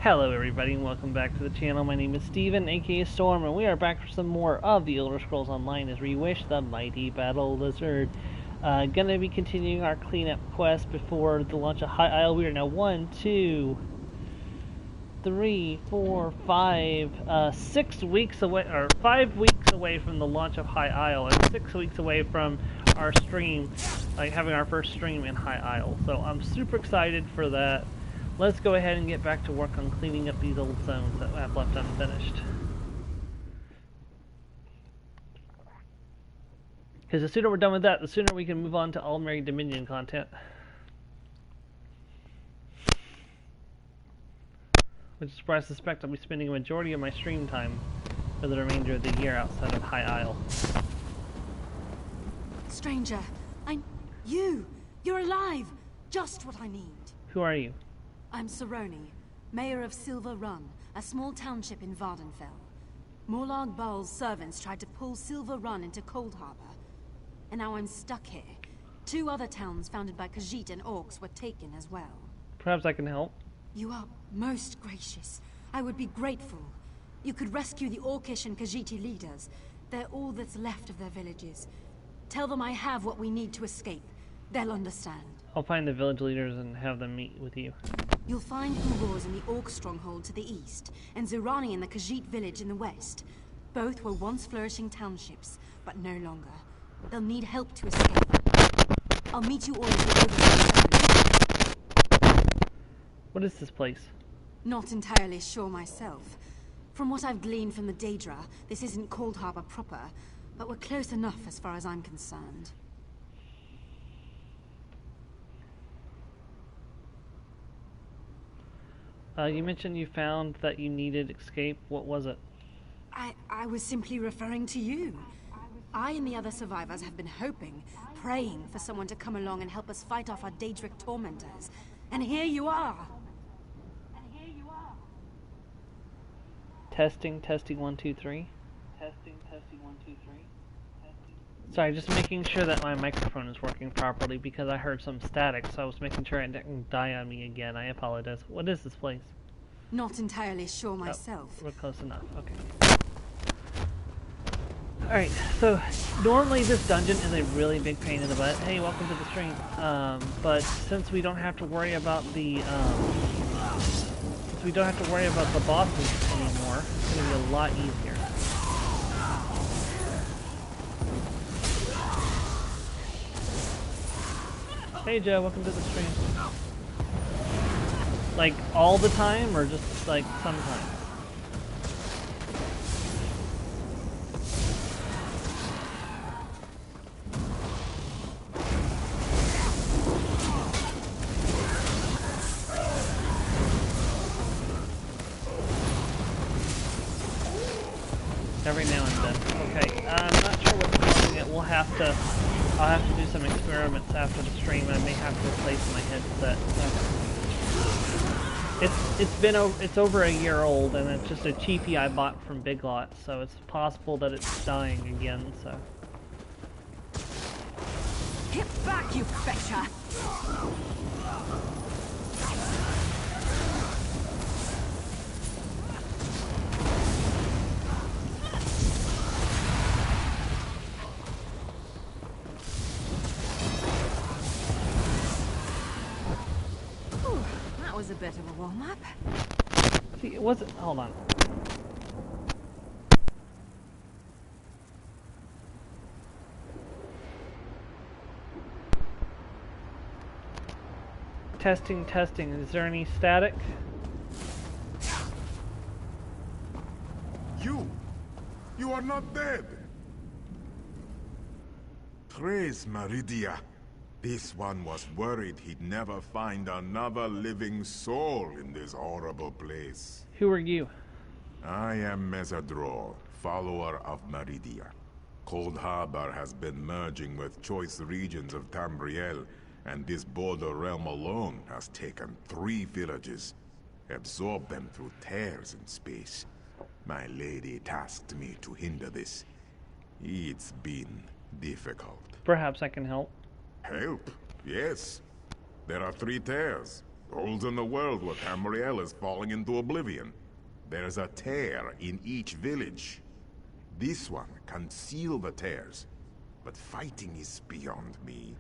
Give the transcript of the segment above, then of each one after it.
Hello everybody and welcome back to the channel. My name is Steven, aka Storm, and we are back for some more of the Elder Scrolls Online as Reewish, the Mighty Battle Lizard. Gonna be continuing our cleanup quest before the launch of High Isle. We are now 1, 2, 3, 4, 5, 6 weeks away, or 5 weeks away from the launch of High Isle, and 6 weeks away from our stream, like having our first stream in High Isle. So I'm super excited for that. Let's go ahead and get back to work on cleaning up these old zones that I've left unfinished. Because the sooner we're done with that, the sooner we can move on to Almeri Dominion content. Which is where I suspect I'll be spending a majority of my stream time for the remainder of the year outside of High Isle. Stranger, you're alive! Just what I need. Who are you? I'm Saroni, mayor of Silver Run, a small township in Vardenfell. Morlag Baal's servants tried to pull Silver Run into Cold Harbor, and now I'm stuck here. 2 other towns founded by Khajiit and Orcs were taken as well. Perhaps I can help. You are most gracious. I would be grateful. You could rescue the Orcish and Khajiiti leaders. They're all that's left of their villages. Tell them I have what we need to escape. They'll understand. I'll find the village leaders and have them meet with you. You'll find Ugors in the Orc stronghold to the east, and Zurani in the Khajiit village in the west. Both were once flourishing townships, but no longer. They'll need help to escape. I'll meet you all at the Overlook. What is this place? Not entirely sure myself. From what I've gleaned from the Daedra, this isn't Cold Harbor proper, but we're close enough as far as I'm concerned. You mentioned you found that you needed escape. What was it? I was simply referring to you. I and the other survivors have been hoping, praying for someone to come along and help us fight off our Daedric tormentors. And here you are. Testing, 1, 2, 3. Testing, 1, 2, 3. Sorry, just making sure that my microphone is working properly because I heard some static, so I was making sure it didn't die on me again. I apologize. What is this place? Not entirely sure myself. Oh, we're close enough. Okay. Alright, so normally this dungeon is a really big pain in the butt. Hey, welcome to the stream. But since we don't have to worry about the bosses anymore, it's gonna be a lot easier. Hey Joe, welcome to the stream. Like all the time or just like sometimes? Every now and then. Okay, I'm not sure what's causing it. I'll have to do some experiments after the stream. I may have to replace my headset. It's over a year old, and it's just a cheapie I bought from Big Lots, so it's possible that it's dying again. So. Get back, you fetcher! Was a bit of a warm-up. See, it wasn't. Hold on. Testing. Is there any static? You are not dead. Praise Meridia. This one was worried he'd never find another living soul in this horrible place. Who are you? I am Mesadrol, follower of Meridia. Cold Harbor has been merging with choice regions of Tamriel, and this border realm alone has taken 3 villages, absorbed them through tears in space. My lady tasked me to hinder this. It's been difficult. Perhaps I can help. Help? Yes. There are 3 tears. Holes in the world where Tamriel is falling into oblivion. There's a tear in each village. This one can seal the tears, but fighting is beyond me.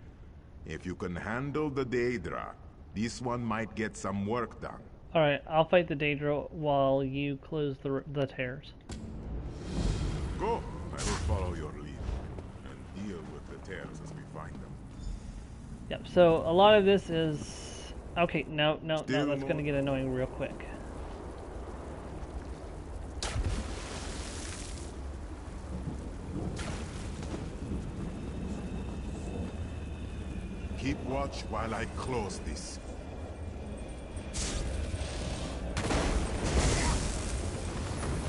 If you can handle the Daedra, this one might get some work done. Alright, I'll fight the Daedra while you close the tears. Go! I will follow your lead, and deal with the tears as we find them. Yep, so a lot of this is... Okay, no, that's Still gonna get annoying real quick. Keep watch while I close this.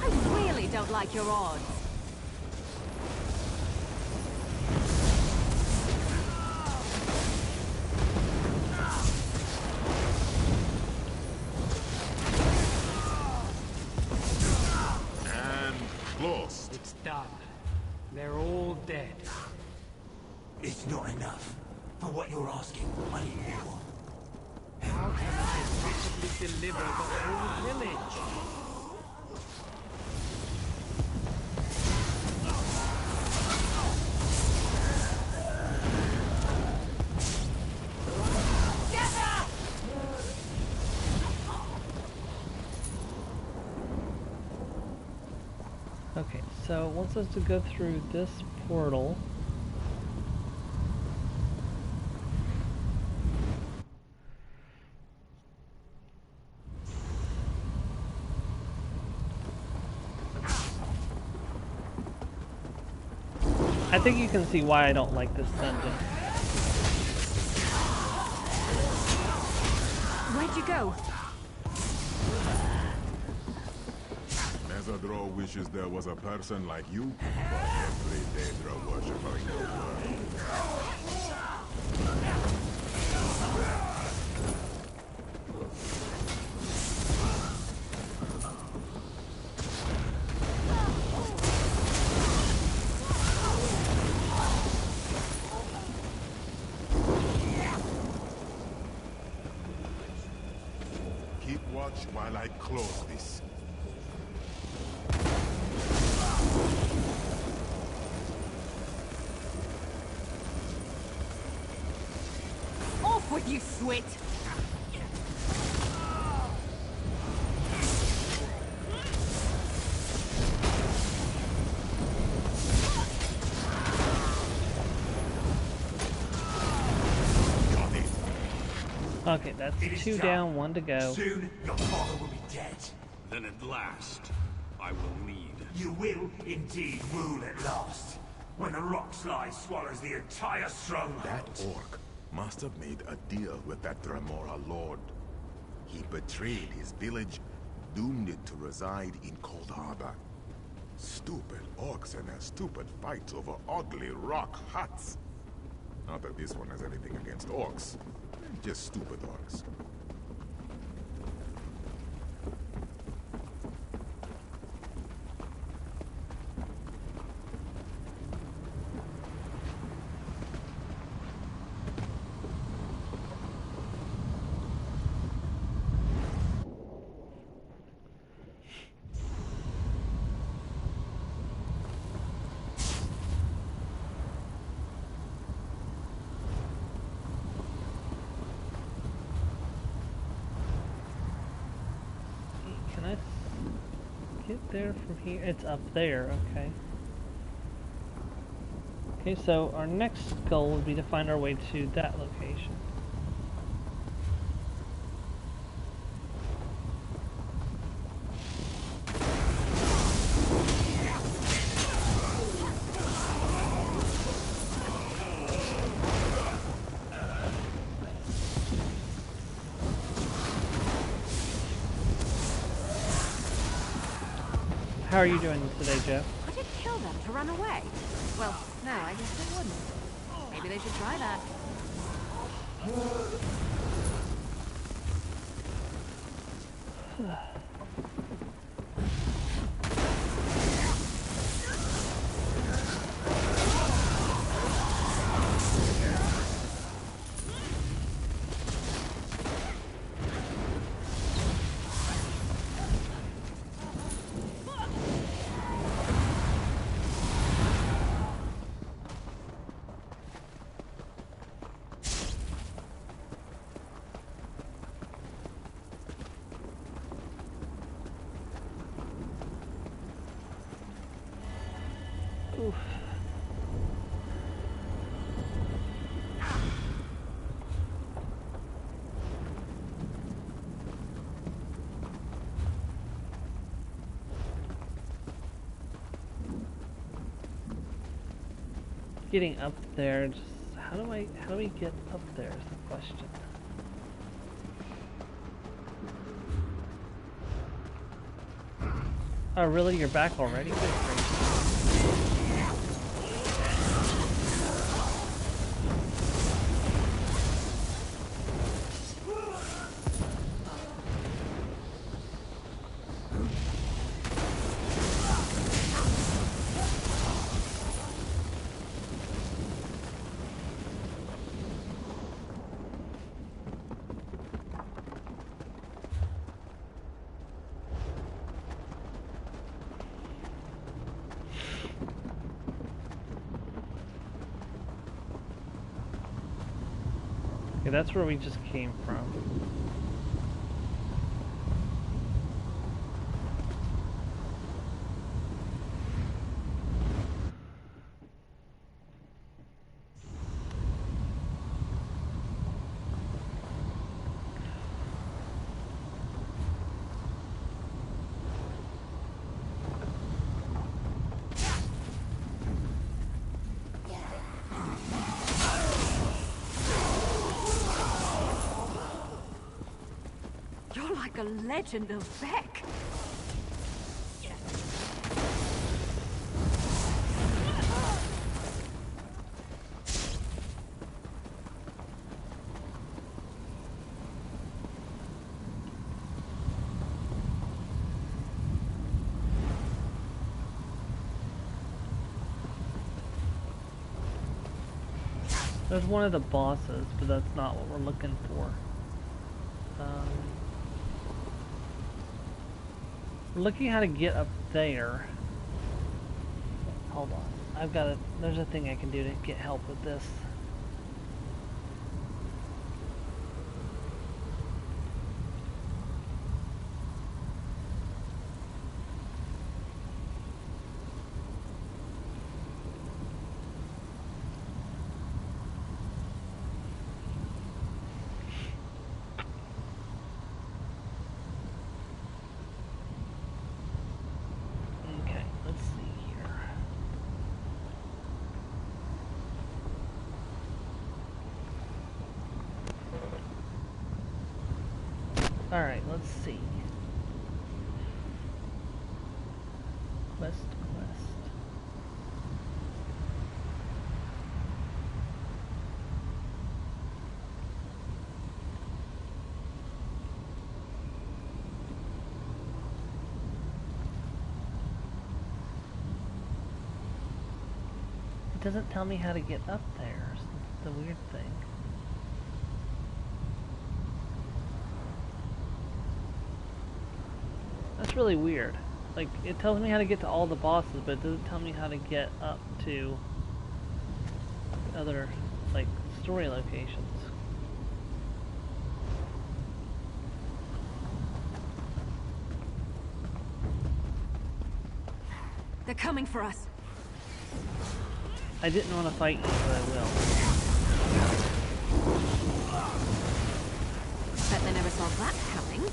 I really don't like your odds. And closed. It's done. They're all dead. It's not enough. For what you're asking, I need more. How can I possibly deliver the whole village? Okay, so it wants us to go through this portal. I think you can see why I don't like this dungeon. Where'd you go? Mesadro wishes there was a person like you for every Daedra worshipper in the world. Keep watch while I close this. Off with you, Swit! Got it. Okay, that's It is 2 done. down, 1 to go. Soon, your father will be dead. Then at last, I will lead. You will indeed rule at last. When the rock slide swallows the entire stronghold. That orc must have made a deal with that Dremora lord. He betrayed his village, doomed it to reside in Cold Harbor. Stupid orcs and their stupid fights over ugly rock huts. Not that this one has anything against orcs. Just stupid orcs. Can I get there from here? It's up there, okay. Okay, so our next goal would be to find our way to that location. How are you doing today, Joe? I did kill them to run away. Well, no, I guess they wouldn't. Maybe they should try that. Oof. Getting up there, just how do we get up there is the question. Oh really, you're back already? Good gracious. Okay, that's where we just came from. Like a legend of Beck. There's one of the bosses, but that's not what we're looking for. We're looking how to get up there. Hold on. There's a thing I can do to get help with this. Alright, let's see. Quest. It doesn't tell me how to get up there. It's the weird thing. That's really weird. Like, it tells me how to get to all the bosses, but it doesn't tell me how to get up to other, like, story locations. They're coming for us. I didn't want to fight you, but I will. Bet they never saw that coming.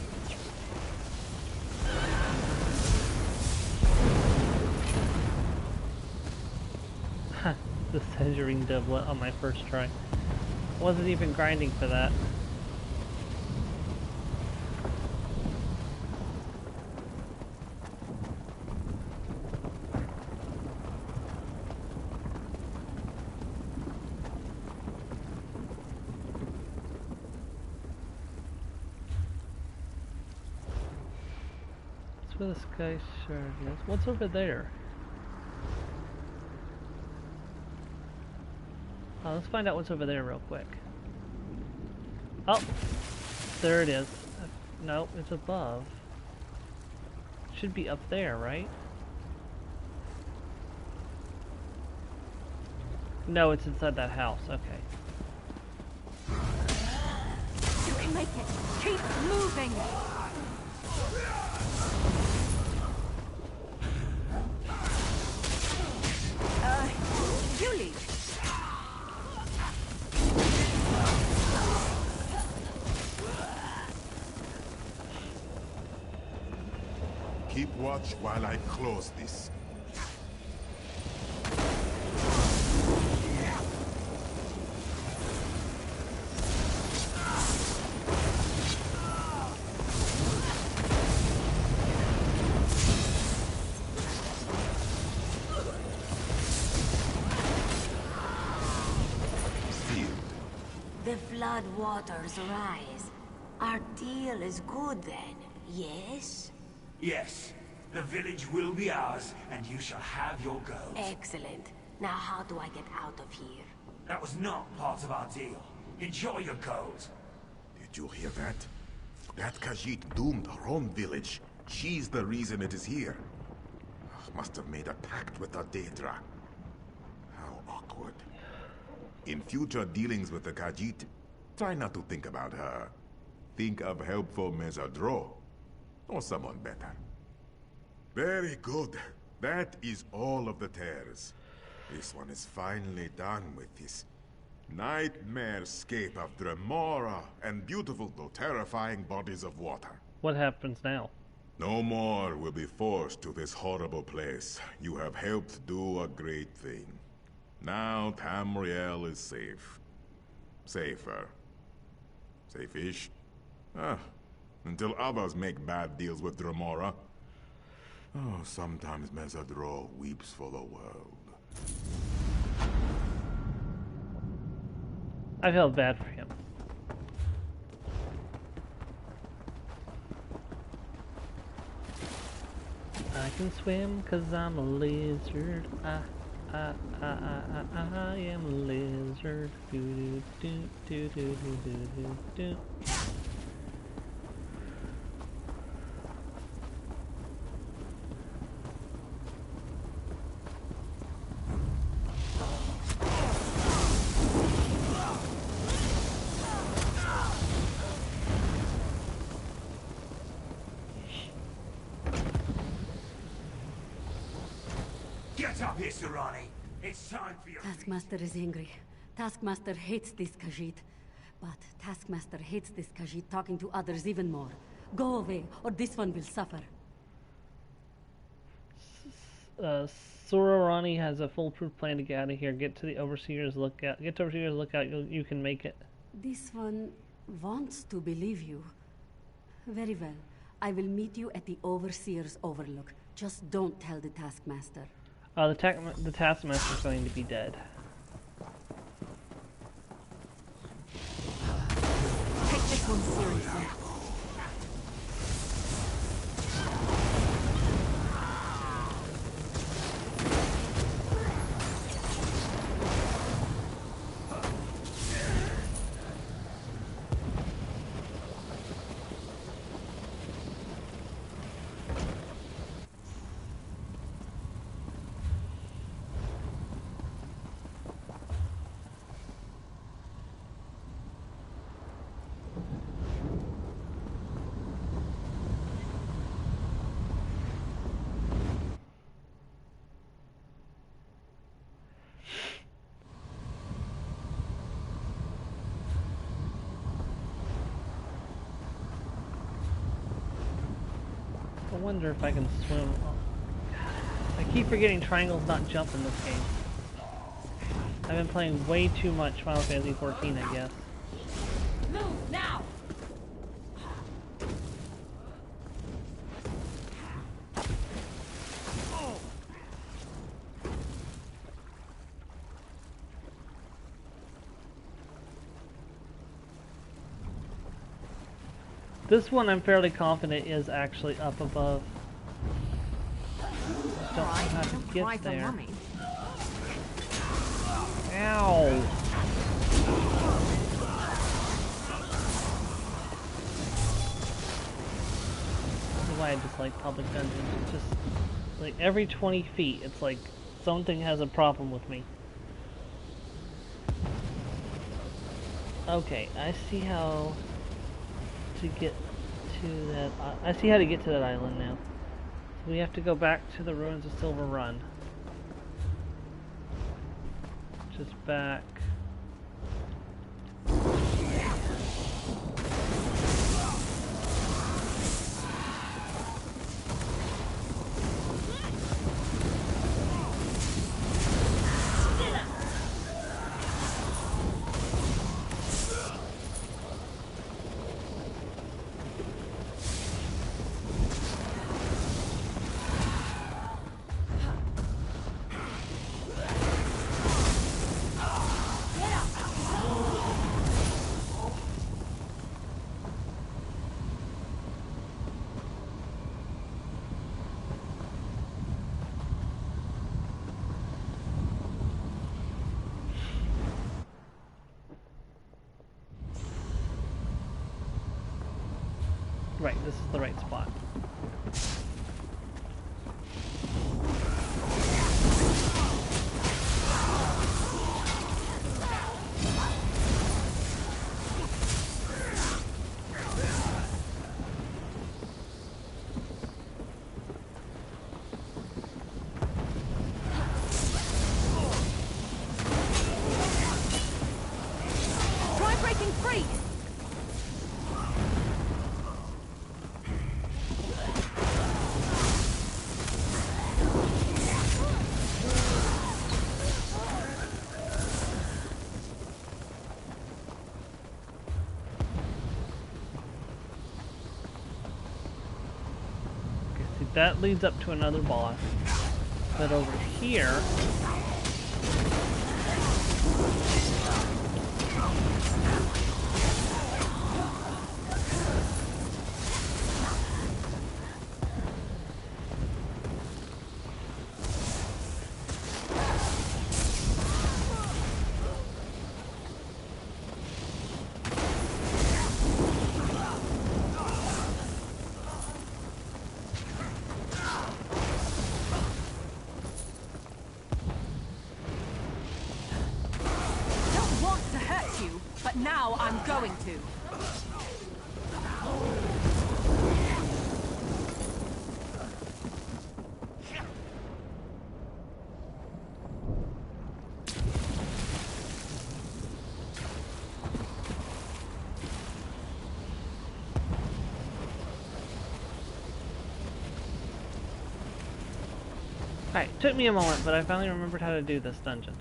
The Tangerine doublet on my first try. Wasn't even grinding for that. That's where the sky shard is. What's over there? Let's find out what's over there real quick. Oh! There it is. No, it's above. Should be up there, right? No, it's inside that house. Okay. You can make it! Keep moving! watch while I close this. The flood waters rise. Our deal is good then, yes? Yes. The village will be ours, and you shall have your gold. Excellent. Now how do I get out of here? That was not part of our deal. Enjoy your gold. Did you hear that? That Khajiit doomed her own village. She's the reason it is here. Must have made a pact with the Daedra. How awkward. In future dealings with the Khajiit, try not to think about her. Think of helpful Mesadro. Or someone better. Very good. That is all of the tears. This one is finally done with this nightmare-scape of Dremora and beautiful though terrifying bodies of water. What happens now? No more will be forced to this horrible place. You have helped do a great thing. Now Tamriel is safe. Safer. Safe-ish. Until others make bad deals with Dremora. Oh, sometimes Mesadro weeps for the world. I felt bad for him. I can swim 'cause I'm a lizard. I am a lizard. Do do do do do do do do. Get up here, Serani. It's time for your... Taskmaster is angry. Taskmaster hates this Khajiit. But Taskmaster hates this Khajiit talking to others even more. Go away, or this one will suffer. Sororani has a foolproof plan to get out of here. Get to the Overseer's Lookout. Get to Overseer's Lookout. You can make it. This one wants to believe you. Very well. I will meet you at the Overseer's Overlook. Just don't tell the Taskmaster. The Taskmaster is going to be dead. Take this one seriously. I wonder if I can swim. I keep forgetting triangles not jump in this game. I've been playing way too much Final Fantasy 14, I guess. Move now! This one I'm fairly confident is actually up above. Just don't know how to get there. Ow! This is why I dislike public dungeons. It's just like every 20 feet, it's like something has a problem with me. Okay, I see how to get to that. I see how to get to that island now. So we have to go back to the ruins of Silver Run. Just back. Right, this is the right spot. Try breaking free! Okay, see, that leads up to another boss. But over here... But now I'm going to. Alright, took me a moment, but I finally remembered how to do this dungeon.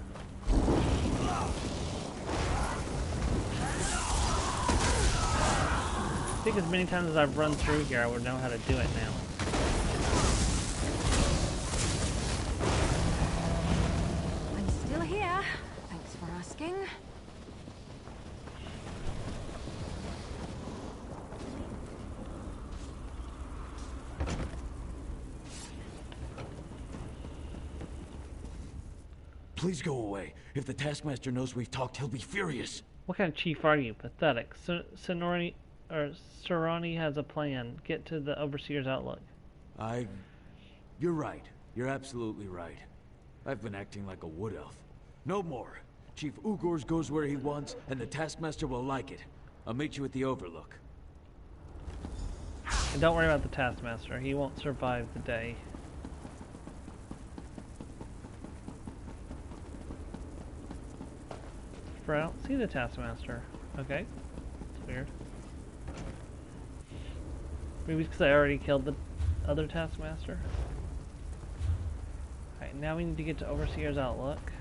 I think as many times as I've run through here, I would know how to do it now. I'm still here. Thanks for asking. Please go away. If the Taskmaster knows we've talked, he'll be furious. What kind of chief are you? Pathetic. Sarani has a plan. Get to the Overseer's Outlook. You're right. You're absolutely right. I've been acting like a wood elf. No more. Chief Ugors goes where he wants, and the Taskmaster will like it. I'll meet you at the Overlook. And don't worry about the Taskmaster. He won't survive the day. I don't see the Taskmaster. Okay. It's weird. Maybe it's because I already killed the other Taskmaster. Alright, now we need to get to Overseer's Outlook.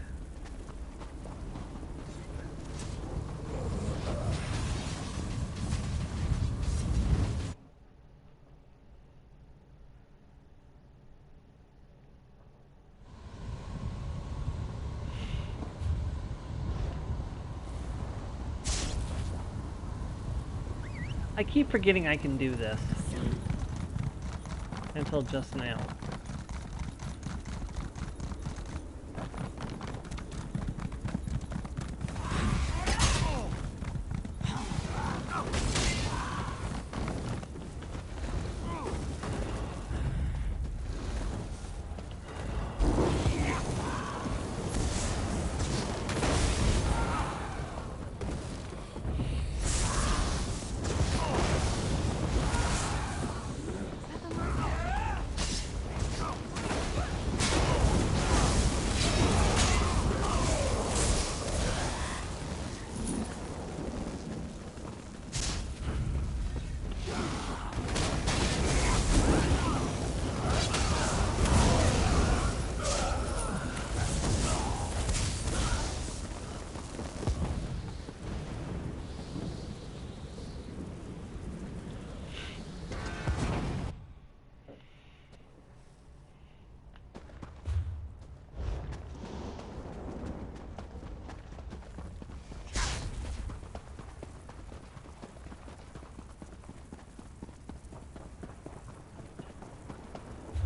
I keep forgetting I can do this. Until just now.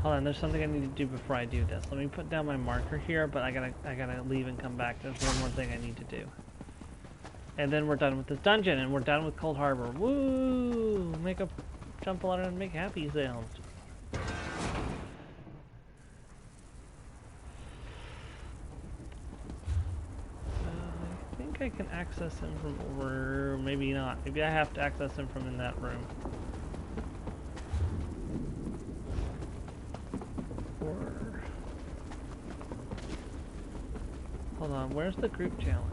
Hold on, there's something I need to do before I do this. Let me put down my marker here, but I gotta leave and come back. There's one more thing I need to do. And then we're done with this dungeon, and we're done with Cold Harbor. Woo! Make a jump a ladder and make happy sounds. I think I can access him from over... maybe not. Maybe I have to access him from in that room. Or... hold on, where's the group challenge?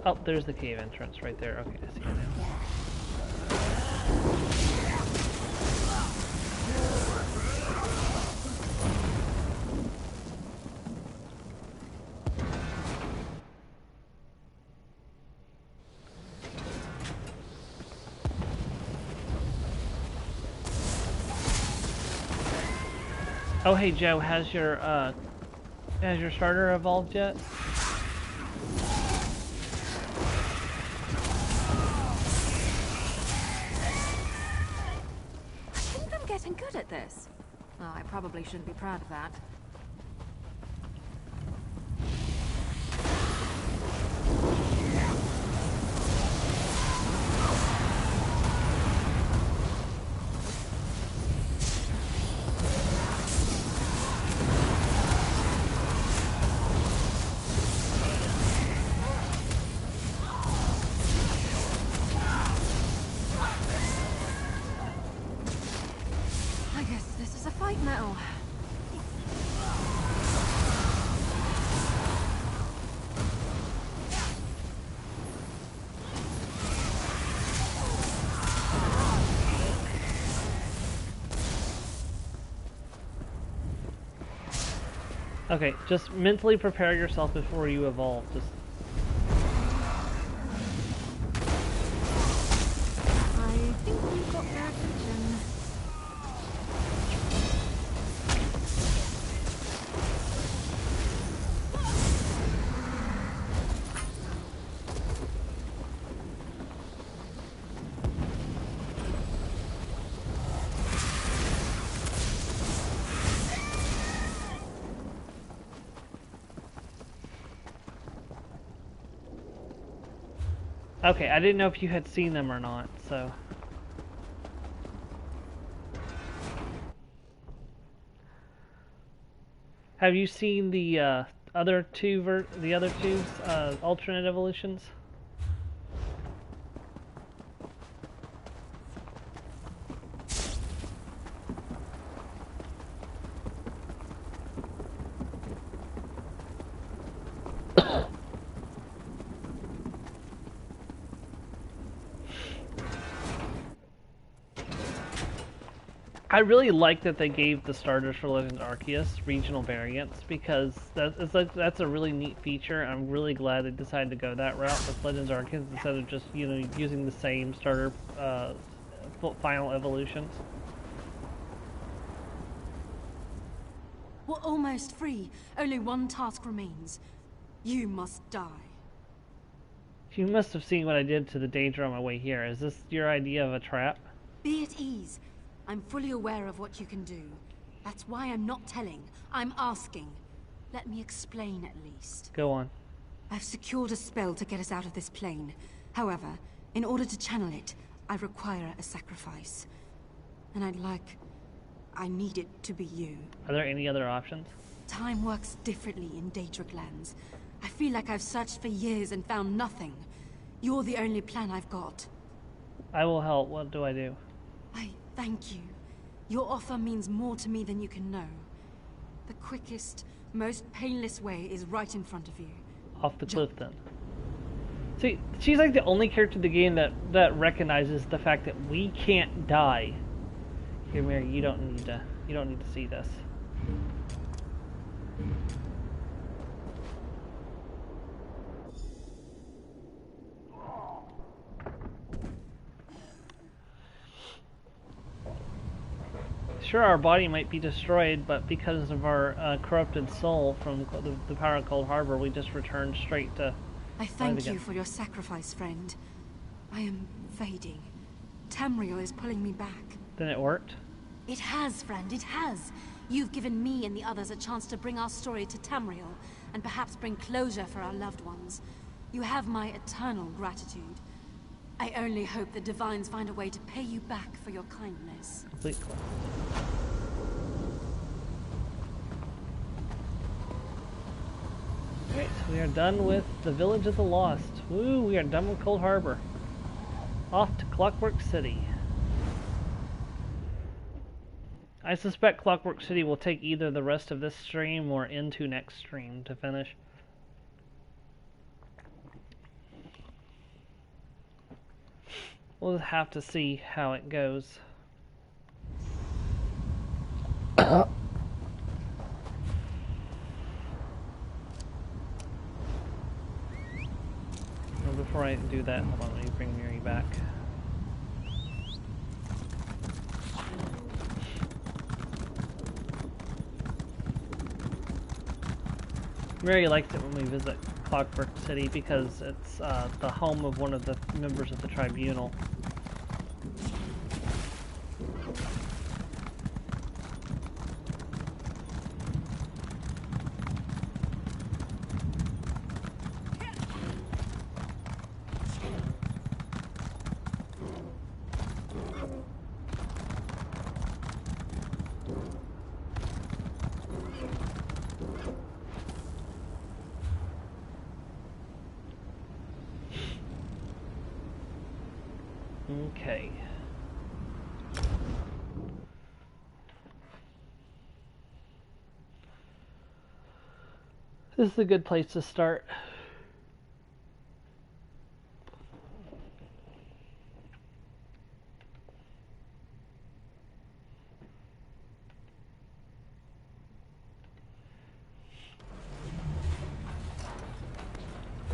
Oh, there's the cave entrance right there. Okay, I see it now. Oh, hey Joe, has your starter evolved yet? Getting good at this. Oh, I probably shouldn't be proud of that. Now. Okay, just mentally prepare yourself before you evolve. Just I think we've got their attention. okay, I didn't know if you had seen them or not, so. Have you seen the other two alternate evolutions? I really like that they gave the starters for Legend Arceus regional variants because that's a really neat feature. I'm really glad they decided to go that route with Legends Arceus instead of just using the same starter final evolutions. We're almost free. Only one task remains. You must die. You must have seen what I did to the danger on my way here. Is this your idea of a trap? Be at ease. I'm fully aware of what you can do. That's why I'm not telling. I'm asking. Let me explain at least. Go on. I've secured a spell to get us out of this plane. However, in order to channel it, I require a sacrifice. And I need it to be you. Are there any other options? Time works differently in Daedric lands. I feel like I've searched for years and found nothing. You're the only plan I've got. I will help. What do I do? Thank you. Your offer means more to me than you can know. The quickest, most painless way is right in front of you. Off the cliff, then. See, she's like the only character in the game that recognizes the fact that we can't die. Here, Mary, you don't need to see this. Sure, our body might be destroyed, but because of our corrupted soul from the power of Cold Harbor, we just returned straight to... I thank you for your sacrifice, friend. I am fading. Tamriel is pulling me back. Then it worked? It has, friend, it has. You've given me and the others a chance to bring our story to Tamriel, and perhaps bring closure for our loved ones. You have my eternal gratitude. I only hope the Divines find a way to pay you back for your kindness. Complete quest. Alright, so we are done with the Village of the Lost. Woo, we are done with Cold Harbor. Off to Clockwork City. I suspect Clockwork City will take either the rest of this stream or into next stream to finish. We'll have to see how it goes. Before I do that, hold on, let me bring Miri back. Mary likes it when we visit Clockwork City because it's the home of one of the members of the tribunal. Okay. This is a good place to start.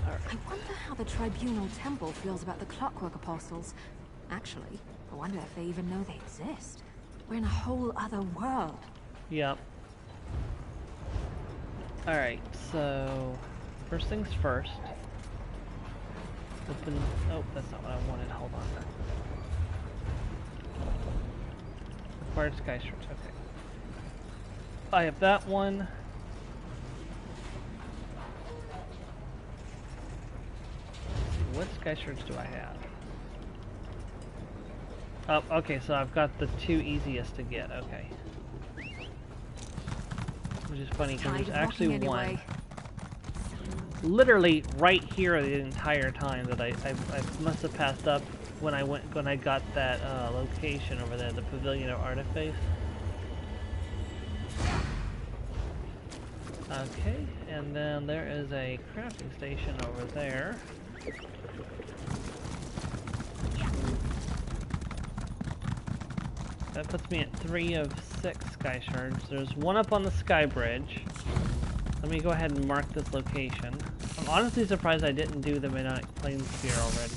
I wonder how the Tribunal Temple feels about the Clockwork Apostles. Actually, I wonder if they even know they exist. We're in a whole other world. Yep. Alright, so first things first. Open. Oh, that's not what I wanted. Hold on. Required sky strips. Okay. I have that one. What sky shards do I have? Oh, okay, so I've got the two easiest to get, okay. Which is funny, because there's actually one. Literally right here the entire time that I must have passed up when I got that location over there, the Pavilion of Artiface. Okay, and then there is a crafting station over there. That puts me at 3 of 6 sky shards. There's one up on the sky bridge. Let me go ahead and mark this location. I'm honestly surprised I didn't do the Midnight Plains Sphere already.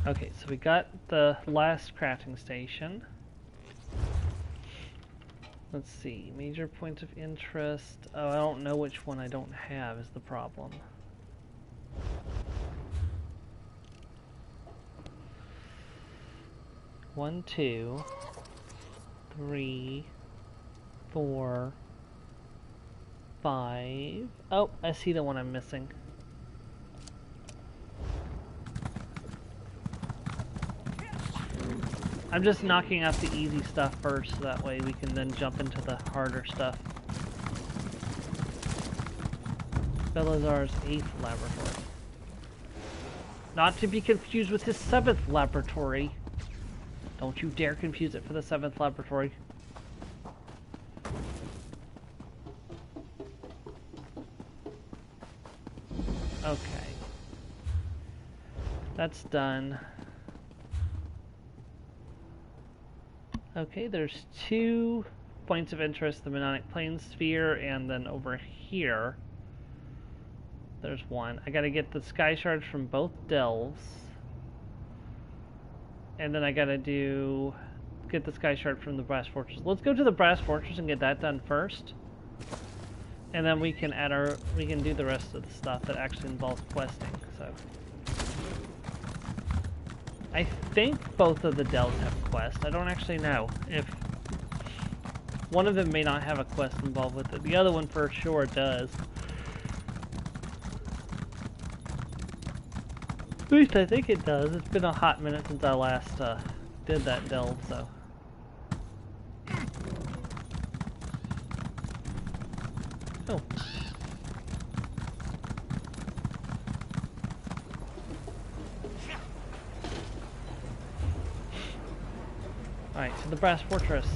Okay, so we got the last crafting station. Let's see, major points of interest. Oh, I don't know which one I don't have is the problem. One, 2, 3, 4, 5. Oh, I see the one I'm missing. I'm just knocking out the easy stuff first, so that way we can then jump into the harder stuff. Belazar's 8th laboratory. Not to be confused with his 7th laboratory. Don't you dare confuse it for the 7th laboratory. Okay. That's done. Okay, there's 2 points of interest, the Midnight Plains Sphere, and then over here, there's one. I gotta get the sky shards from both delves. And then I gotta get the Sky Shard from the Brass Fortress. Let's go to the Brass Fortress and get that done first. And then we can do the rest of the stuff that actually involves questing, so. I think both of the delves have quests. I don't actually know. If one of them may not have a quest involved with it. The other one for sure does. At least I think it does. It's been a hot minute since I last did that delve, so. Oh. Alright, so the Brass Fortress.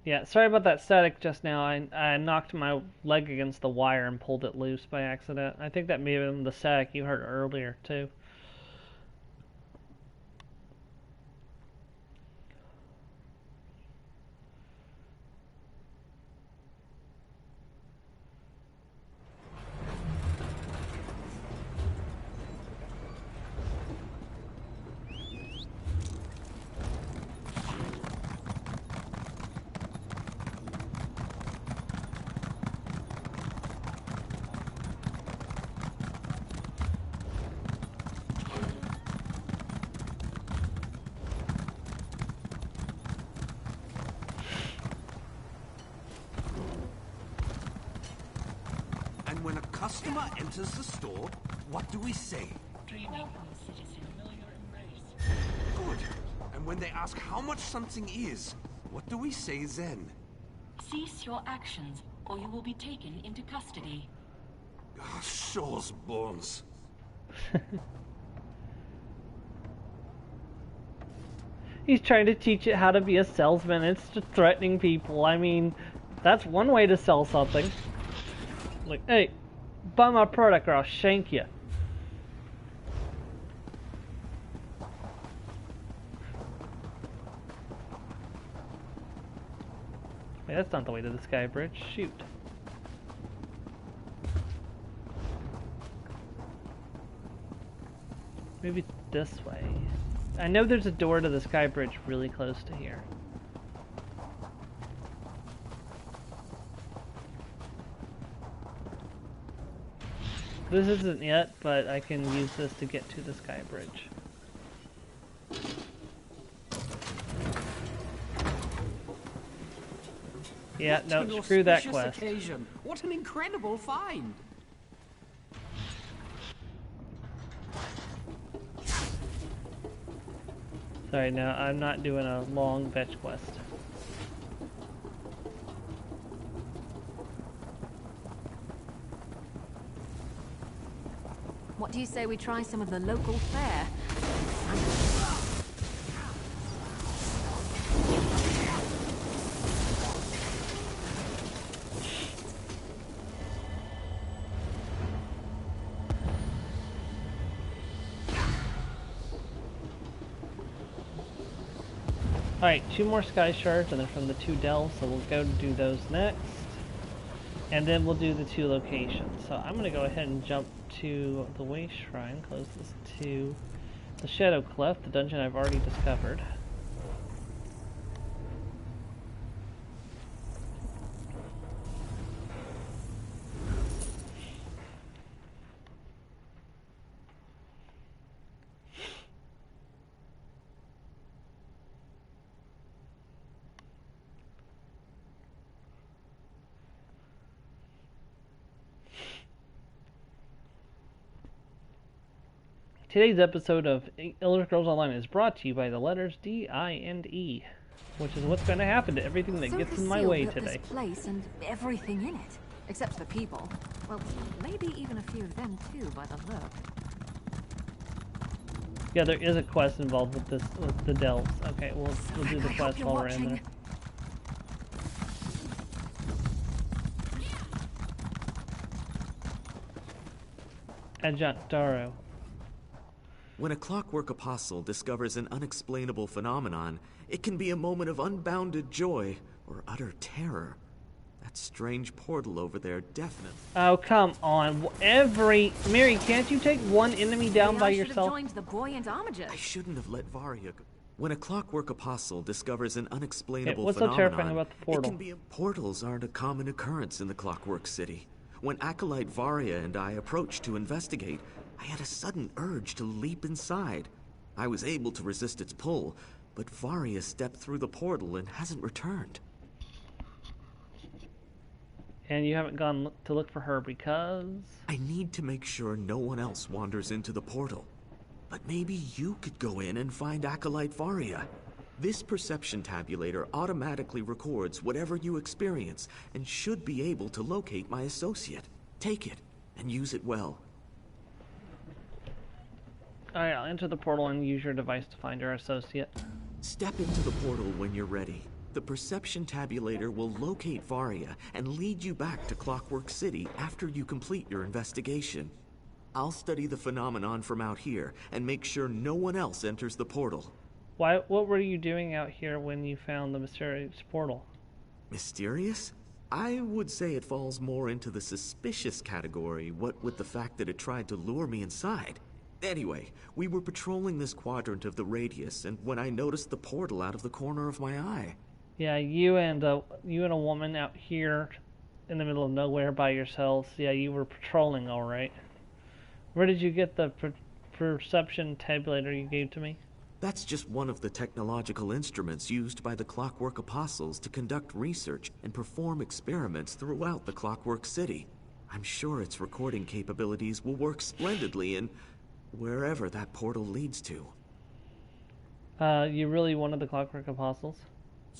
Yeah, sorry about that static just now. I knocked my leg against the wire and pulled it loose by accident. I think that may have been the static you heard earlier, too. When a customer enters the store, what do we say? Good. And when they ask how much something is, what do we say then? Cease your actions, or you will be taken into custody. Ah, Shaw's bones. He's trying to teach it how to be a salesman. It's just threatening people. I mean, that's one way to sell something. Like, hey, buy my product or I'll shank you. Wait, that's not the way to the Sky Bridge. Shoot. Maybe this way. I know there's a door to the Sky Bridge really close to here. This isn't yet, but I can use this to get to the Sky Bridge. Yeah, no, screw that quest. Occasion. What an incredible find! Sorry, no, I'm not doing a long fetch quest. What do you say we try some of the local fare? Alright, 2 more Sky Shards, and they're from the 2 delves, so we'll go do those next. And then we'll do the 2 locations. So I'm going to go ahead and jump to the Way Shrine, close this to the Shadow Cleft, the dungeon I've already discovered. Today's episode of Elder Scrolls Online is brought to you by the letters D, I, and E, which is what's going to happen to everything that gets in my way today. This place and everything in it, except the people. Well, maybe even a few of them too, by the look. Yeah, there is a quest involved with this, with the delves. Okay, we'll do the quest while we're in there. Adjunct Daro. When a clockwork apostle discovers an unexplainable phenomenon, it can be a moment of unbounded joy or utter terror. That strange portal over there definitely... Oh, come on. Mary, can't you take one enemy down by yourself? Joined the boy and Armiger. I shouldn't have let Varia go. When a clockwork apostle discovers an unexplainable what's so phenomenon, terrifying about the portal? it can be... Portals aren't a common occurrence in the Clockwork City. When Acolyte Varia and I approached to investigate, I had a sudden urge to leap inside. I was able to resist its pull, but Varia stepped through the portal and hasn't returned. And you haven't gone to look for her because... I need to make sure no one else wanders into the portal. But maybe you could go in and find Acolyte Varia. This perception tabulator automatically records whatever you experience and should be able to locate my associate. Take it and use it well. Alright, I'll enter the portal and use your device to find your associate. Step into the portal when you're ready. The perception tabulator will locate Varia and lead you back to Clockwork City after you complete your investigation. I'll study the phenomenon from out here and make sure no one else enters the portal. What were you doing out here when you found the mysterious portal? Mysterious? I would say it falls more into the suspicious category, what with the fact that it tried to lure me inside. Anyway, we were patrolling this quadrant of the radius, and when I noticed the portal out of the corner of my eye. Yeah, you and a woman out here in the middle of nowhere by yourselves. Yeah, you were patrolling, all right. Where did you get the perception tabulator you gave to me? That's just one of the technological instruments used by the Clockwork Apostles to conduct research and perform experiments throughout the Clockwork City. I'm sure its recording capabilities will work splendidly in wherever that portal leads to. You really one of the Clockwork Apostles?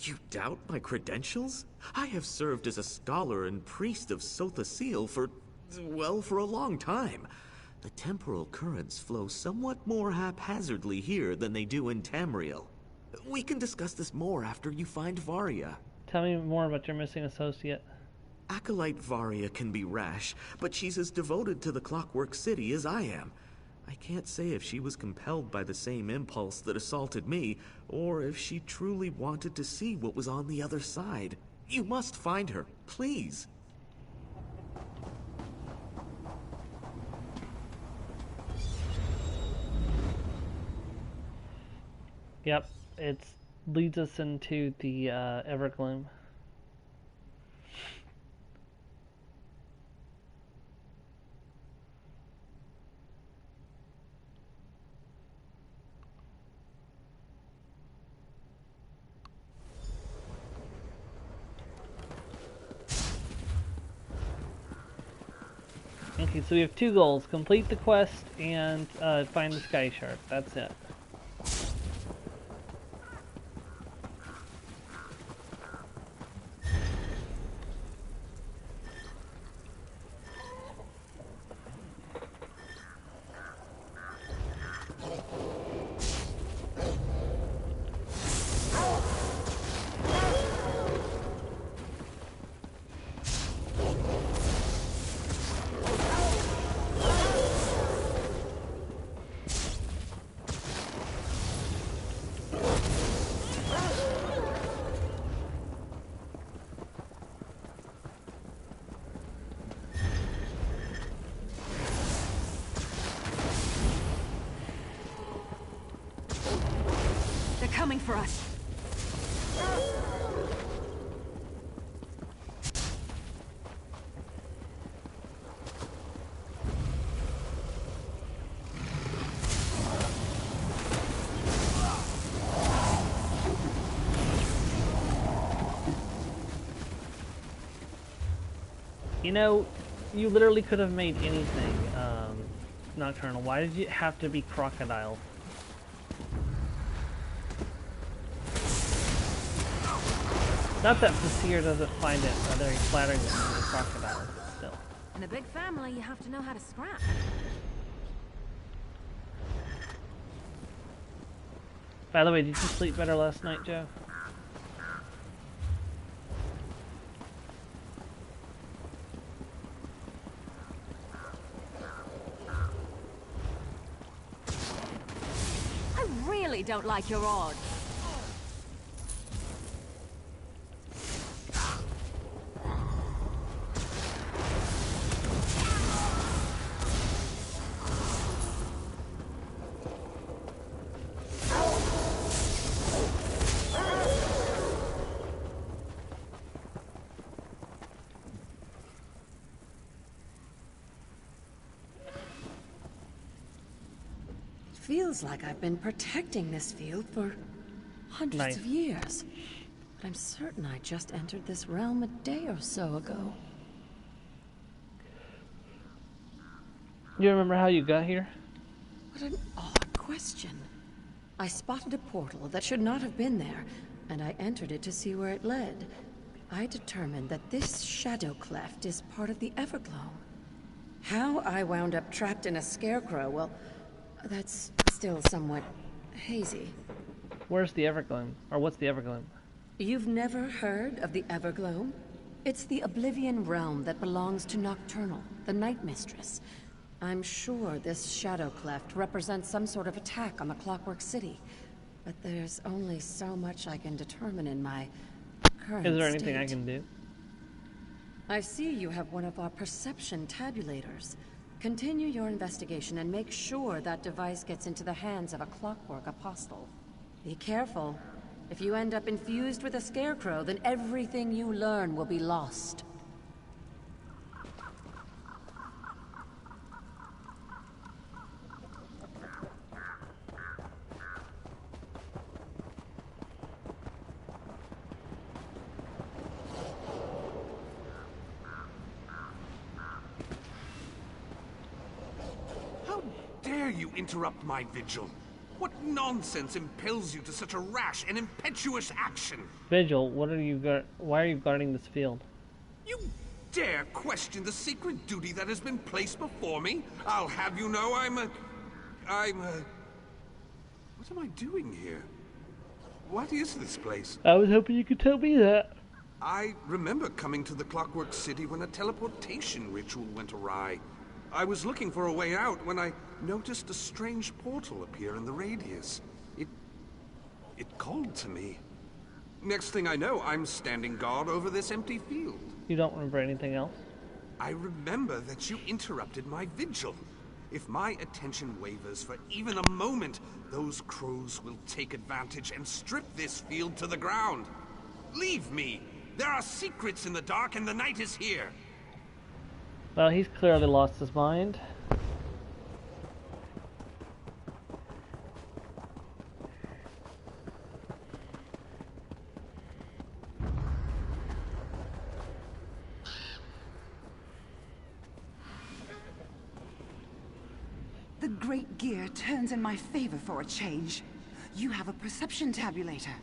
You doubt my credentials? I have served as a scholar and priest of Sotha Seal for a long time. The temporal currents flow somewhat more haphazardly here than they do in Tamriel. We can discuss this more after you find Varia. Tell me more about your missing associate. Acolyte Varia can be rash, but she's as devoted to the Clockwork City as I am. I can't say if she was compelled by the same impulse that assaulted me, or if she truly wanted to see what was on the other side. You must find her, please. Yep, it leads us into the Evergloom. Okay, so we have two goals. Complete the quest and find the Sky Shark. That's it. Coming for us. You know, you literally could have made anything Nocturnal. Why did you have to be crocodile? Not that Vasir doesn't find it very flattering to be a crocodile, but still. In a big family, you have to know how to scrap. By the way, did you sleep better last night, Joe? really don't like your odds. Feels like I've been protecting this field for hundreds of years. But I'm certain I just entered this realm a day or so ago. You remember how you got here? What an odd question. I spotted a portal that should not have been there, and I entered it to see where it led. I determined that this shadow cleft is part of the Everglow. How I wound up trapped in a scarecrow, well, that's still somewhat hazy. Where's the Everglow? Or what's the Everglow? You've never heard of the Everglow? It's the Oblivion realm that belongs to Nocturnal, the Night Mistress. I'm sure this shadow cleft represents some sort of attack on the Clockwork City. But there's only so much I can determine in my current Is there anything state. I can do? I see you have one of our perception tabulators. Continue your investigation and make sure that device gets into the hands of a Clockwork Apostle. Be careful. If you end up infused with a scarecrow, then everything you learn will be lost. Dare you interrupt my vigil? What nonsense impels you to such a rash and impetuous action? Vigil, why are you guarding this field? You dare question the sacred duty that has been placed before me? I'll have you know What am I doing here? What is this place? I was hoping you could tell me that. I remember coming to the Clockwork City when a teleportation ritual went awry. I was looking for a way out when I noticed a strange portal appear in the radius. It called to me. Next thing I know, I'm standing guard over this empty field. You don't remember anything else? I remember that you interrupted my vigil. If my attention wavers for even a moment, those crows will take advantage and strip this field to the ground. Leave me! There are secrets in the dark and the night is here! Well, he's clearly lost his mind. The Great Gear turns in my favor for a change. You have a perception tabulator.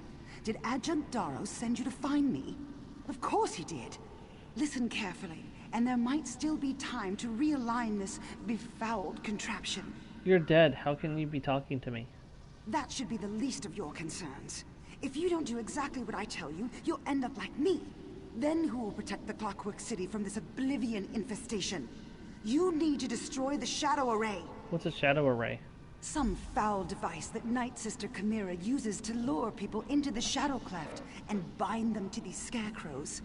Did Adjunct Darrow send you to find me? Of course he did. Listen carefully, and there might still be time to realign this befouled contraption. You're dead. How can you be talking to me? That should be the least of your concerns. If you don't do exactly what I tell you, you'll end up like me. Then who will protect the Clockwork City from this Oblivion infestation? You need to destroy the Shadow Array. What's a Shadow Array? Some foul device that Night Sister Chimera uses to lure people into the Shadow Cleft and bind them to these scarecrows.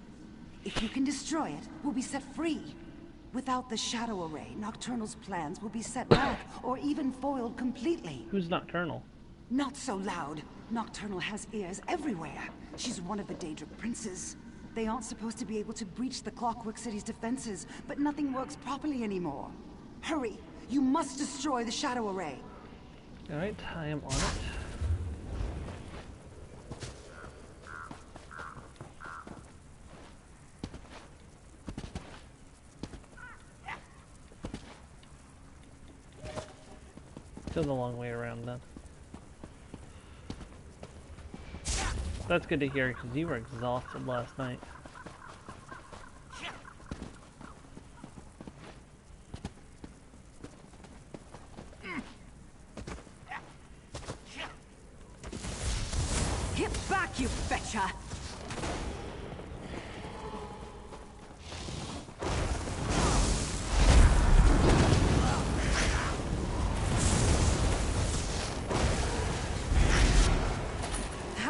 If you can destroy it, we'll be set free. Without the Shadow Array, Nocturnal's plans will be set back or even foiled completely. Who's Nocturnal? Not so loud. Nocturnal has ears everywhere. She's one of the Daedric princes. They aren't supposed to be able to breach the Clockwork City's defenses, but nothing works properly anymore. Hurry! You must destroy the Shadow Array. Alright, I am on it. Still the long way around then. That's good to hear because you were exhausted last night. Get back, you betcha!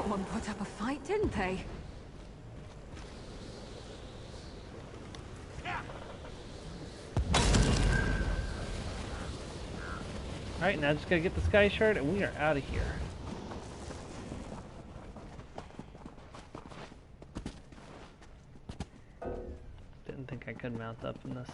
That one put up a fight, didn't they? Alright, now just gotta get the sky shard and we are out of here. Didn't think I could mount up in this.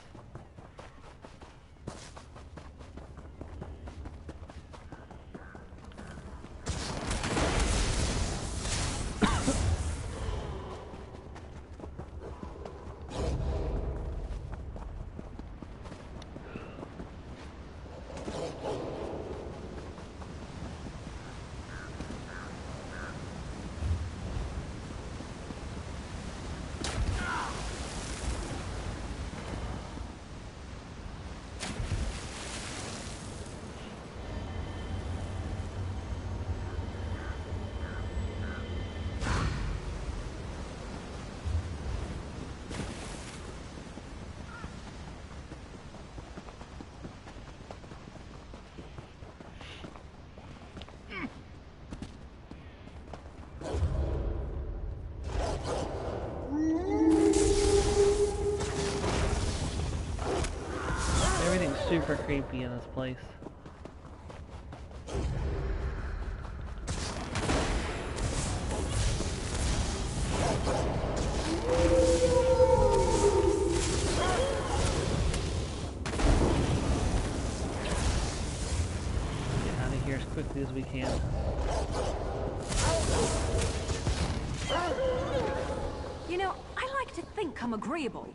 Everything's super creepy in this place. Get out of here as quickly as we can. You know, I like to think I'm agreeable.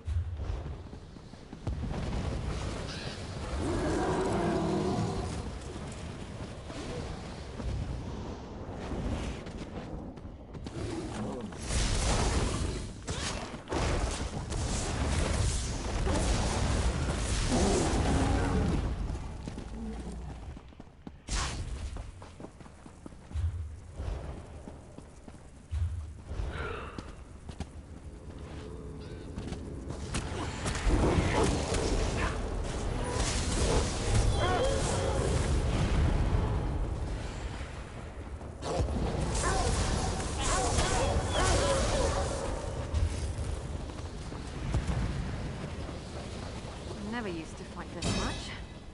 Never used to fight this much,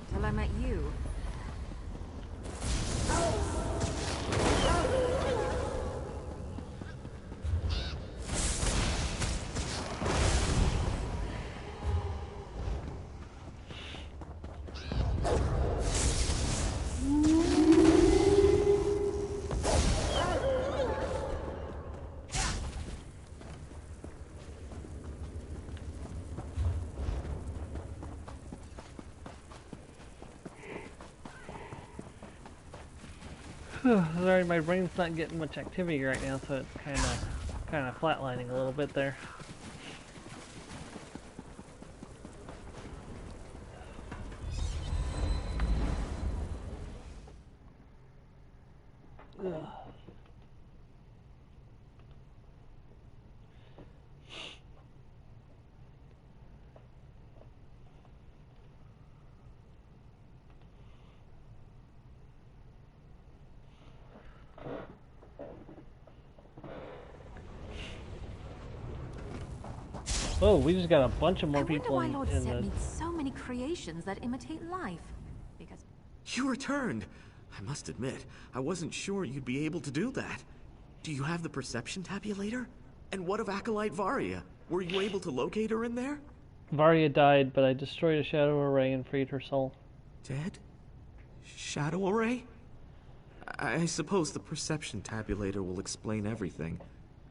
until I met you. Sorry, my brain's not getting much activity right now, so it's kind of flatlining a little bit there. Ugh. Oh, we just got a bunch of more people in Lord the... Set needs so many creations that imitate life. Because... You returned! I must admit, I wasn't sure you'd be able to do that. Do you have the perception tabulator? And what of Acolyte Varia? Were you able to locate her in there? Varia died, but I destroyed a shadow array and freed her soul. Dead? Shadow array? I suppose the perception tabulator will explain everything.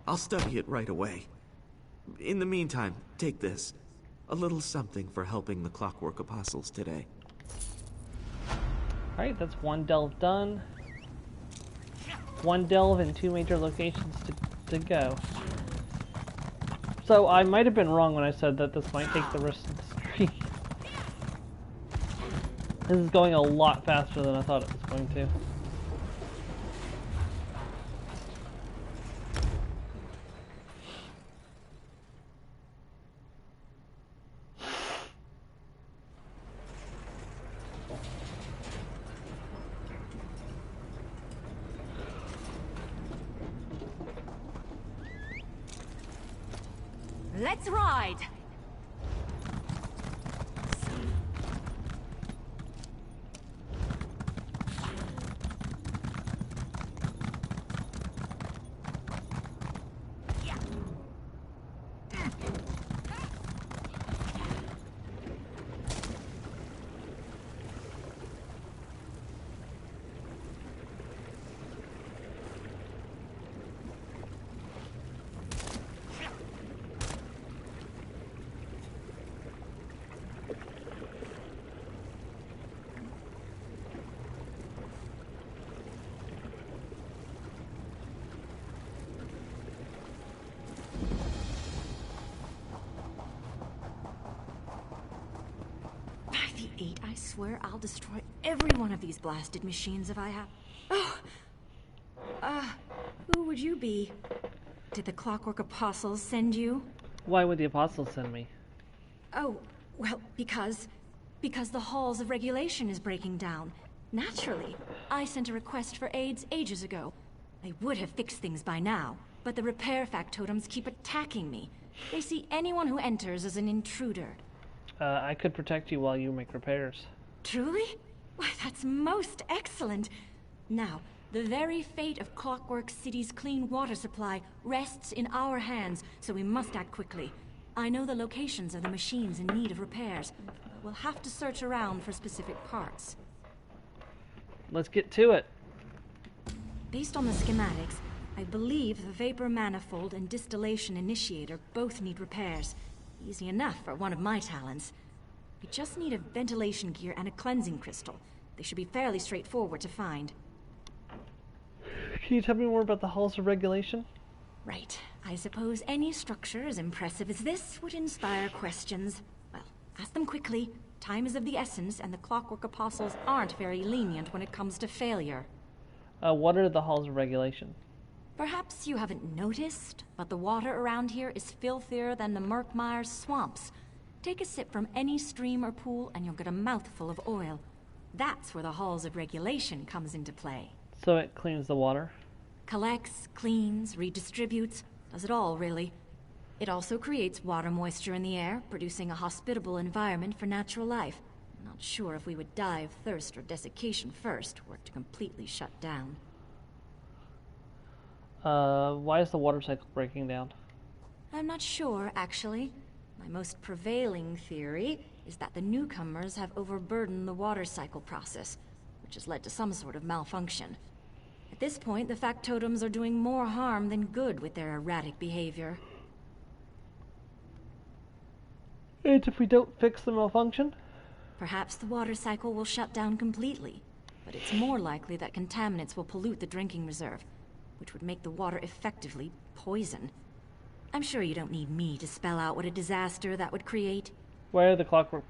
I'll study it right away. In the meantime, take this. A little something for helping the Clockwork Apostles today. Alright, that's one delve done. One delve and 2 major locations to go. So I might have been wrong when I said that this might take the rest of the stream. This is going a lot faster than I thought it was going to. Let's ride! I swear I'll destroy every one of these blasted machines if I have... Oh! Who would you be? Did the Clockwork Apostles send you? Why would the Apostles send me? Oh, well, because the halls of regulation is breaking down. Naturally. I sent a request for aids ages ago. They would have fixed things by now, but the repair factotums keep attacking me. They see anyone who enters as an intruder. I could protect you while you make repairs. Truly? Why, that's most excellent. Now, the very fate of Clockwork City's clean water supply rests in our hands, so we must act quickly. I know the locations of the machines in need of repairs. We'll have to search around for specific parts. Let's get to it. Based on the schematics, I believe the vapor manifold and distillation initiator both need repairs. Easy enough for one of my talents. We just need a ventilation gear and a cleansing crystal. They should be fairly straightforward to find. Can you tell me more about the halls of regulation? Right. I suppose any structure as impressive as this would inspire questions. Well, ask them quickly. Time is of the essence, and the Clockwork Apostles aren't very lenient when it comes to failure. What are the halls of regulation? Perhaps you haven't noticed, but the water around here is filthier than the Murkmire's swamps. Take a sip from any stream or pool and you'll get a mouthful of oil. That's where the halls of regulation comes into play. So it cleans the water? Collects, cleans, redistributes, does it all really. It also creates water moisture in the air, producing a hospitable environment for natural life. Not sure if we would die of thirst or desiccation first, were it to completely shut down. Why is the water cycle breaking down? I'm not sure, actually. My most prevailing theory is that the newcomers have overburdened the water cycle process, which has led to some sort of malfunction. At this point, the factotums are doing more harm than good with their erratic behavior. And if we don't fix the malfunction? Perhaps the water cycle will shut down completely, but it's more likely that contaminants will pollute the drinking reserve, which would make the water effectively poison. I'm sure you don't need me to spell out what a disaster that would create. Why are the Clockwork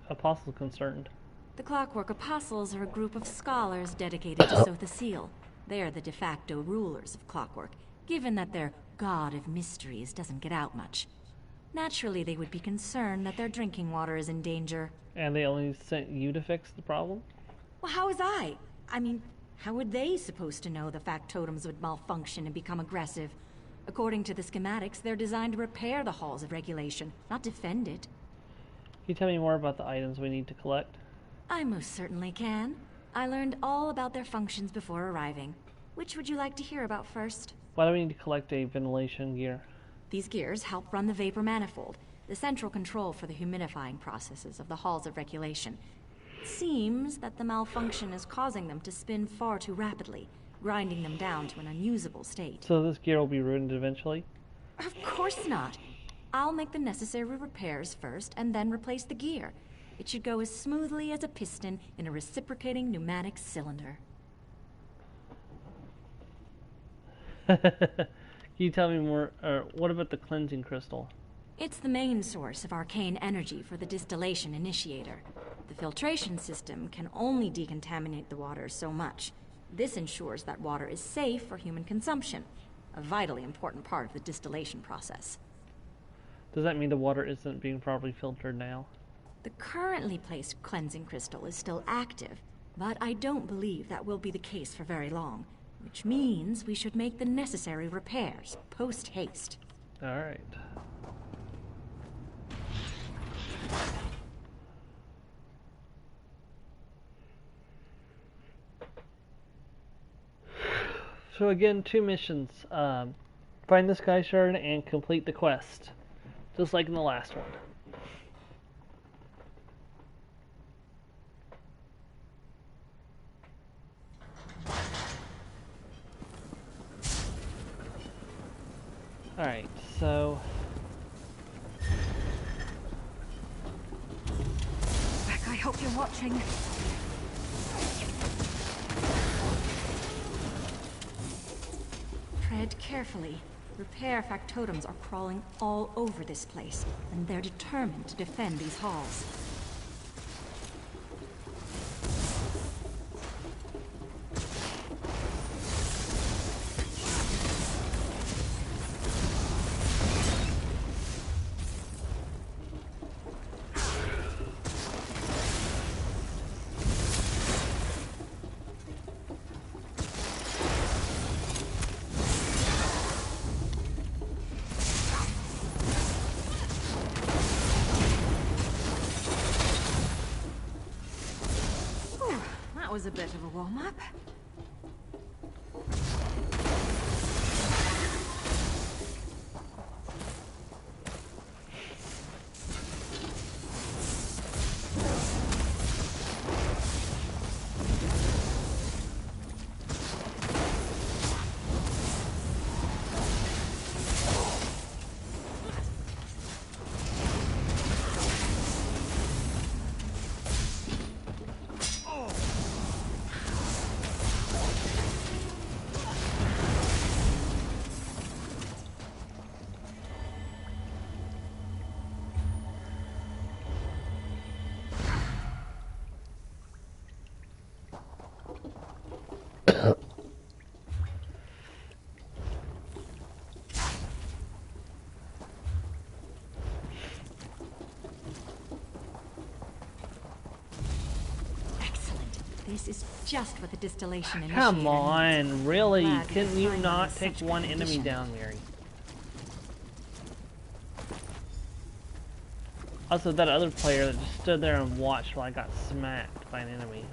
Apostles concerned? The Clockwork Apostles are a group of scholars dedicated to Sotha Seal. They are the de facto rulers of Clockwork, given that their god of mysteries doesn't get out much. Naturally, they would be concerned that their drinking water is in danger. And they only sent you to fix the problem? Well, how was I? I mean, how were they supposed to know the factotums would malfunction and become aggressive? According to the schematics, they're designed to repair the halls of regulation, not defend it. Can you tell me more about the items we need to collect? I most certainly can. I learned all about their functions before arriving. Which would you like to hear about first? Why do we need to collect a ventilation gear? These gears help run the vapor manifold, the central control for the humidifying processes of the halls of regulation. It seems that the malfunction is causing them to spin far too rapidly, grinding them down to an unusable state. So this gear will be ruined eventually? Of course not. I'll make the necessary repairs first and then replace the gear. It should go as smoothly as a piston in a reciprocating pneumatic cylinder. Can you tell me more, what about the cleansing crystal? It's the main source of arcane energy for the distillation initiator. The filtration system can only decontaminate the water so much. This ensures that water is safe for human consumption, a vitally important part of the distillation process. Does that mean the water isn't being properly filtered now? The currently placed cleansing crystal is still active, but I don't believe that will be the case for very long, which means we should make the necessary repairs, post-haste. Alright. So again, 2 missions. Find the Sky Shard and complete the quest. Just like in the last one. Alright, so... Beck, I hope you're watching. Tread carefully. Repair factotums are crawling all over this place, and they're determined to defend these halls. That was a bit of a warm-up. This is just what the distillation initiator Come on, needs. really? Glad we Can you find not one in take such one good enemy condition. down, Mary? Also, that other player that just stood there and watched while I got smacked by an enemy.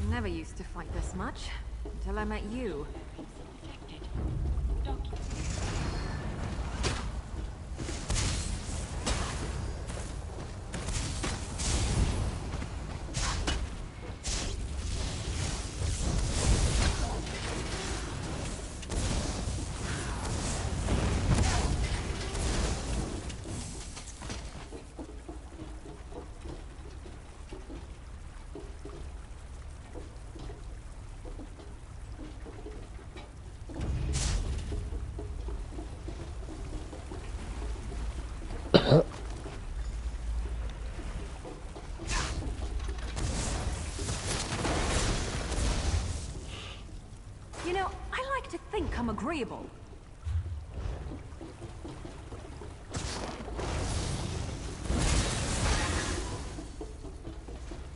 I never used to fight this much, until I met you. You know, I like to think I'm agreeable.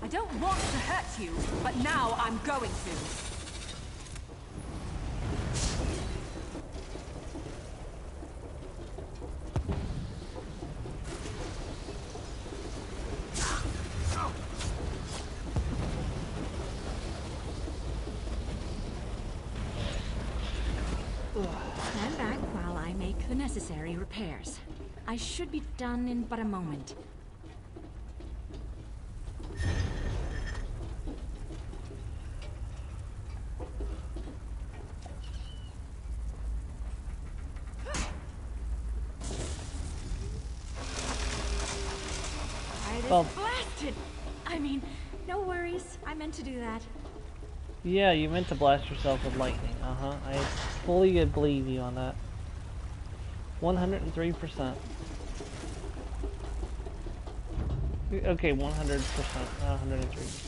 I don't want to hurt you, but now I'm going to. back while I make the necessary repairs. I should be done in but a moment. Well, Blasted! I mean, no worries. I meant to do that. yeah, you meant to blast yourself with lightning. Uh-huh. I fully believe you on that. 103%. Okay, 100%, not 103%.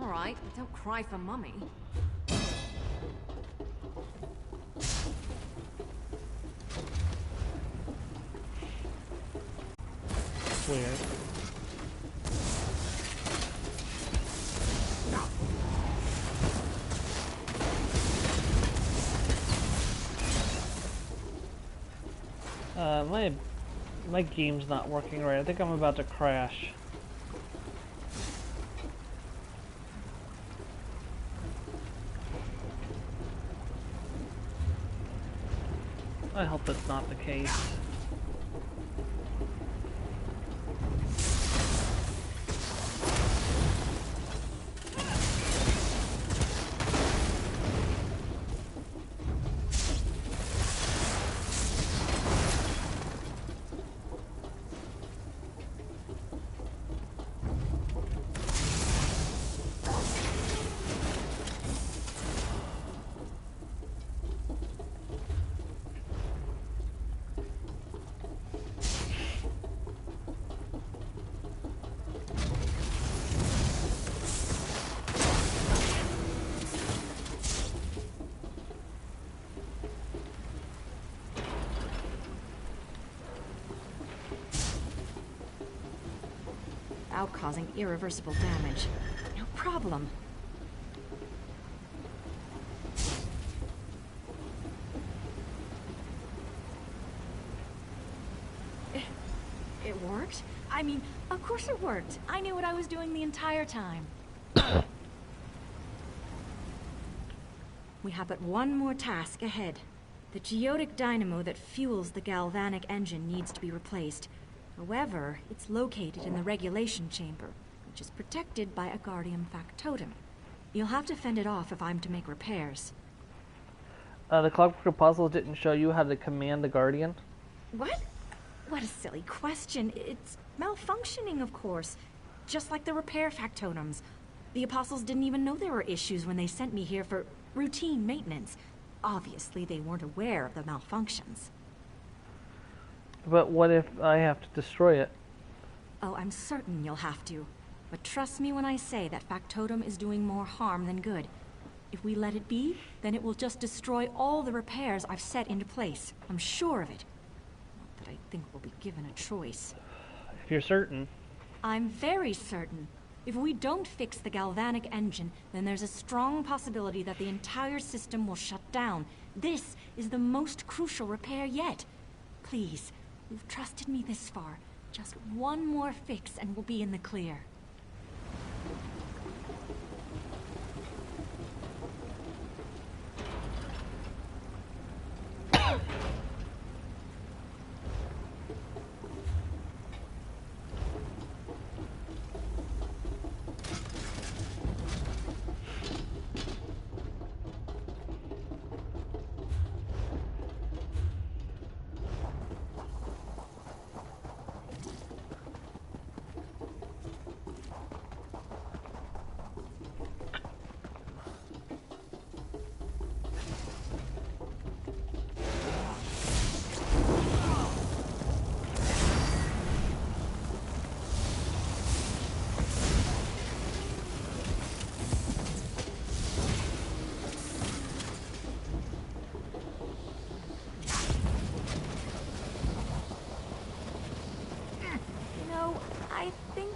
All right, but don't cry for Mummy. Weird. My game's not working right. I think I'm about to crash. I hope that's not the case. Without causing irreversible damage. No problem. It worked? I mean, of course it worked. I knew what I was doing the entire time. We have but one more task ahead. The geotic dynamo that fuels the galvanic engine needs to be replaced. However, it's located in the regulation chamber, which is protected by a guardian factotum. You'll have to fend it off if I'm to make repairs. The Clockwork puzzles didn't show you how to command the guardian? What? What a silly question. It's malfunctioning, of course. Just like the repair factotums. The Apostles didn't even know there were issues when they sent me here for routine maintenance. Obviously, they weren't aware of the malfunctions. But what if I have to destroy it? Oh, I'm certain you'll have to. But trust me when I say that factotum is doing more harm than good. If we let it be, then it will just destroy all the repairs I've set into place. I'm sure of it. Not that I think we'll be given a choice. If you're certain. I'm very certain. If we don't fix the galvanic engine, then there's a strong possibility that the entire system will shut down. This is the most crucial repair yet. Please, you've trusted me this far. Just one more fix and we'll be in the clear.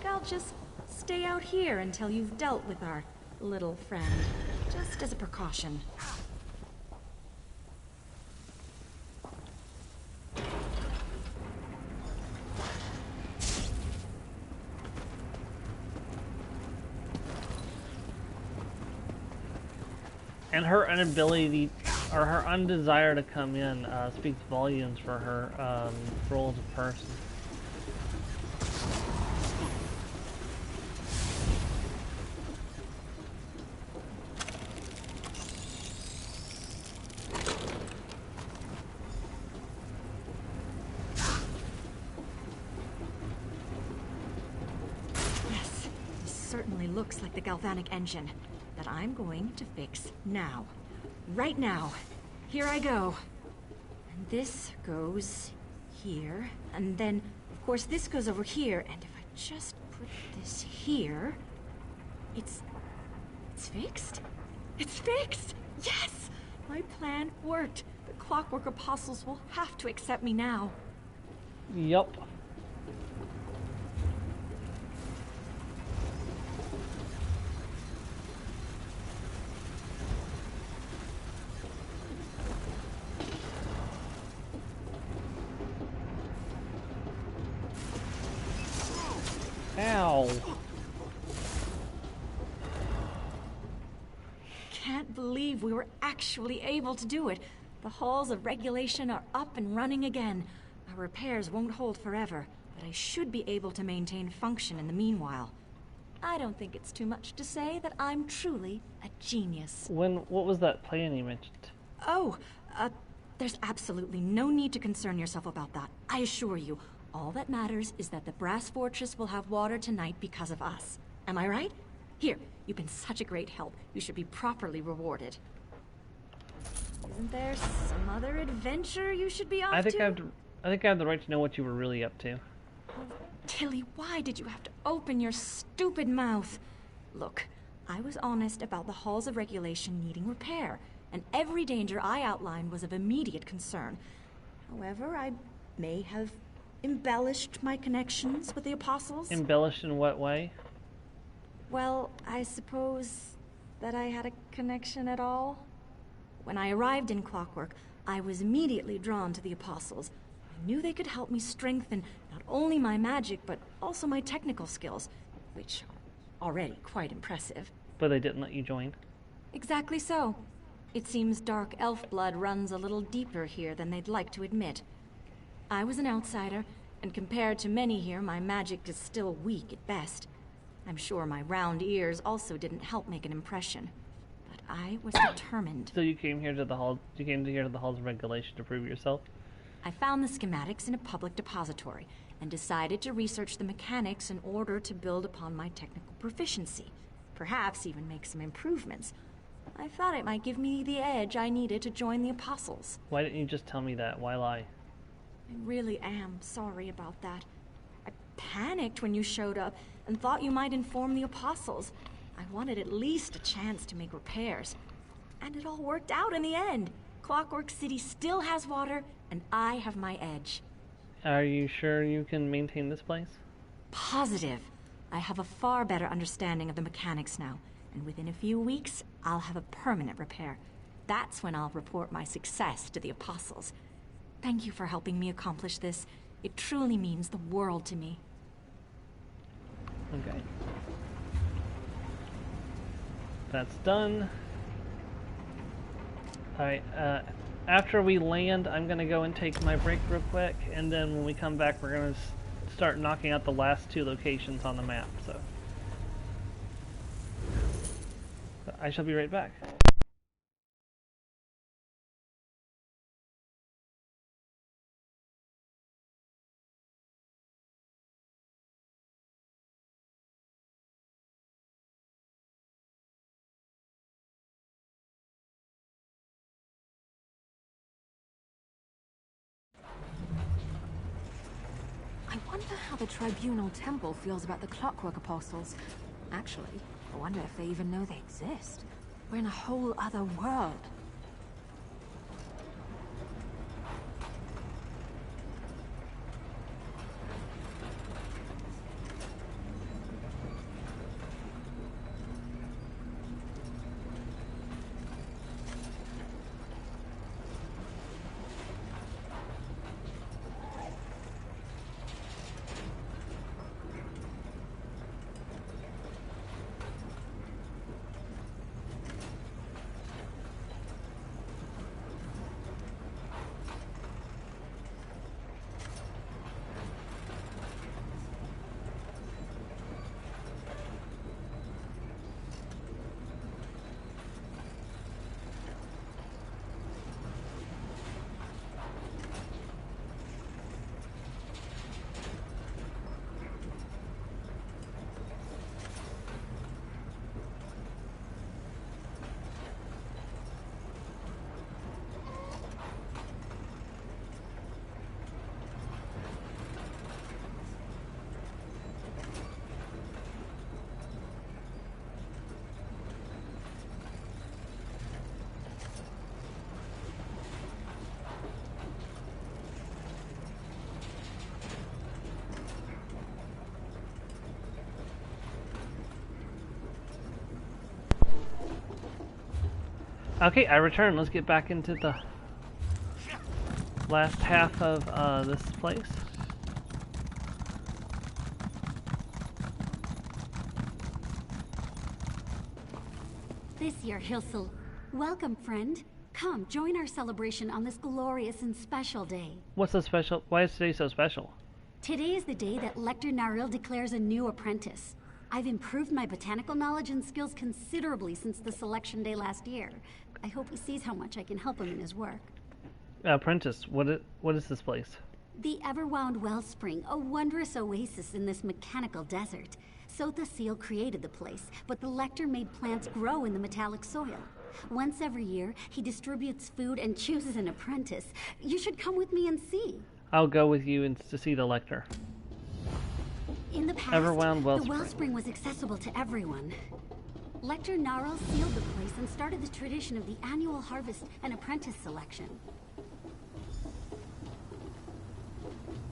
I'll just stay out here until you've dealt with our little friend, just as a precaution. And her inability, or her undesire to come in, speaks volumes for her role as a person. Yes, this certainly looks like the galvanic engine that I'm going to fix now. Right now. Here I go. And this goes here, and then, of course, this goes over here, and if I just put this here, it's fixed? It's fixed! Yes! My plan worked. The Clockwork Apostles will have to accept me now. Yup. Ow. Can't believe we were actually able to do it. The halls of regulation are up and running again. Our repairs won't hold forever, but I should be able to maintain function in the meanwhile. I don't think it's too much to say that I'm truly a genius. What was that plan you mentioned? Oh, there's absolutely no need to concern yourself about that. I assure you, all that matters is that the Brass Fortress will have water tonight because of us. Am I right? Here, you've been such a great help. You should be properly rewarded. Isn't there some other adventure you should be off to? I think I have the right to know what you were really up to. Tilly, why did you have to open your stupid mouth? Look, I was honest about the halls of regulation needing repair, and every danger I outlined was of immediate concern. However, I may have embellished my connections with the Apostles. Embellished in what way? Well, I suppose that I had a connection at all. When I arrived in Clockwork, I was immediately drawn to the Apostles. I knew they could help me strengthen not only my magic, but also my technical skills, which are already quite impressive. But they didn't let you join? Exactly so. It seems dark elf blood runs a little deeper here than they'd like to admit. I was an outsider, and compared to many here, my magic is still weak at best. I'm sure my round ears also didn't help make an impression. But I was determined. So you came here to the halls of regulation to prove yourself? I found the schematics in a public depository and decided to research the mechanics in order to build upon my technical proficiency. Perhaps even make some improvements. I thought it might give me the edge I needed to join the Apostles. Why didn't you just tell me that? Why lie? I really am sorry about that. I panicked when you showed up and thought you might inform the Apostles. I wanted at least a chance to make repairs. And it all worked out in the end. Clockwork City still has water, and I have my edge. Are you sure you can maintain this place? Positive. I have a far better understanding of the mechanics now, and within a few weeks, I'll have a permanent repair. That's when I'll report my success to the Apostles. Thank you for helping me accomplish this. It truly means the world to me. Okay. That's done. Alright, after we land, I'm gonna go and take my break real quick, and then when we come back, we're gonna start knocking out the last 2 locations on the map, so. I shall be right back. I wonder how the Tribunal Temple feels about the Clockwork Apostles. Actually, I wonder if they even know they exist. We're in a whole other world. Okay, I return. Let's get back into the last half of this place. This year, Hilsel. Welcome, friend. Come, join our celebration on this glorious and special day. What's so special? Why is today so special? Today is the day that Lector Naril declares a new apprentice. I've improved my botanical knowledge and skills considerably since the selection day last year. I hope he sees how much I can help him in his work. Apprentice, what is this place? The Everwound Wellspring, a wondrous oasis in this mechanical desert. Sotha Seal created the place, but the Lector made plants grow in the metallic soil. Once every year, he distributes food and chooses an apprentice. You should come with me and see. I'll go with you to see the Lector. In the past, Everwound Wellspring. The Wellspring was accessible to everyone. Lector Narl sealed the place and started the tradition of the annual harvest and apprentice selection.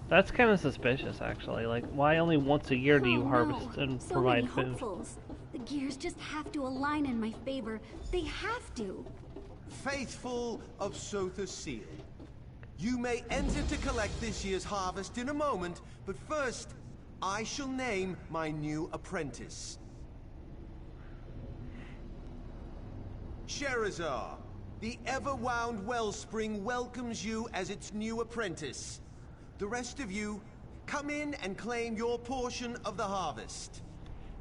That's kind of suspicious, actually. Like, why only once a year do you harvest and so provide many food? Hopefuls. The gears just have to align in my favor. They have to. Faithful of Sotha Seal, you may enter to collect this year's harvest in a moment, but first, I shall name my new apprentice. Sherazar, the Everwound Wellspring welcomes you as its new apprentice. The rest of you, come in and claim your portion of the harvest.